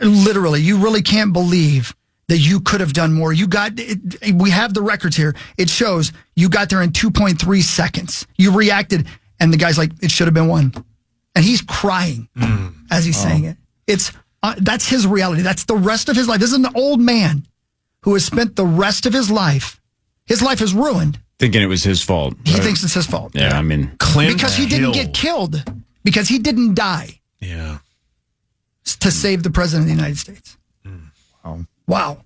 literally, you really can't believe that you could have done more. We have the records here. It shows you got there in 2.3 seconds. You reacted, and the guy's like, it should have been one. And he's crying as he's saying it. That's his reality. That's the rest of his life. This is an old man who has spent the rest of his life is ruined. Thinking it was his fault. He thinks it's his fault. Yeah, I mean. Because he didn't get killed. Because he didn't die. Yeah. To save the president of the United States. Wow.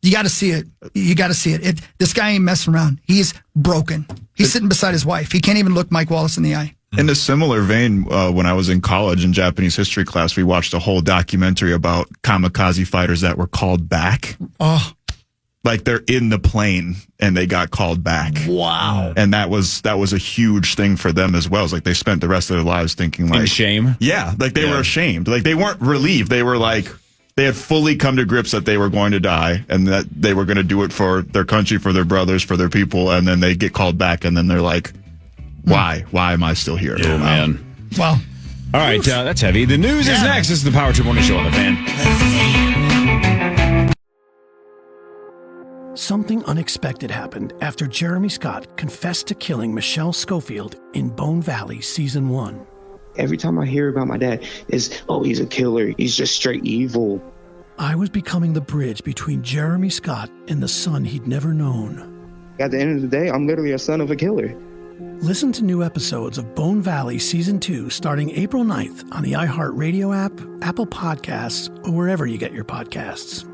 You got to see it. You got to see it. This guy ain't messing around. He's broken. He's sitting beside his wife. He can't even look Mike Wallace in the eye. In a similar vein, when I was in college in Japanese history class, we watched a whole documentary about kamikaze fighters that were called back. Oh. Like they're in the plane and they got called back. Wow. And that was a huge thing for them as well. It's like they spent the rest of their lives thinking like... In shame? Yeah. Like they were ashamed. Like they weren't relieved. They were like... They had fully come to grips that they were going to die and that they were going to do it for their country, for their brothers, for their people. And then they get called back and then they're like, why? Why am I still here? Oh, man. Wow. All right. That's heavy. The news is next. This is the Power Trip Morning Show on the Fan. Something unexpected happened after Jeremy Scott confessed to killing Michelle Schofield in Bone Valley Season 1. Every time I hear about my dad, it's, oh, he's a killer. He's just straight evil. I was becoming the bridge between Jeremy Scott and the son he'd never known. At the end of the day, I'm literally a son of a killer. Listen to new episodes of Bone Valley Season 2 starting April 9th on the iHeartRadio app, Apple Podcasts, or wherever you get your podcasts.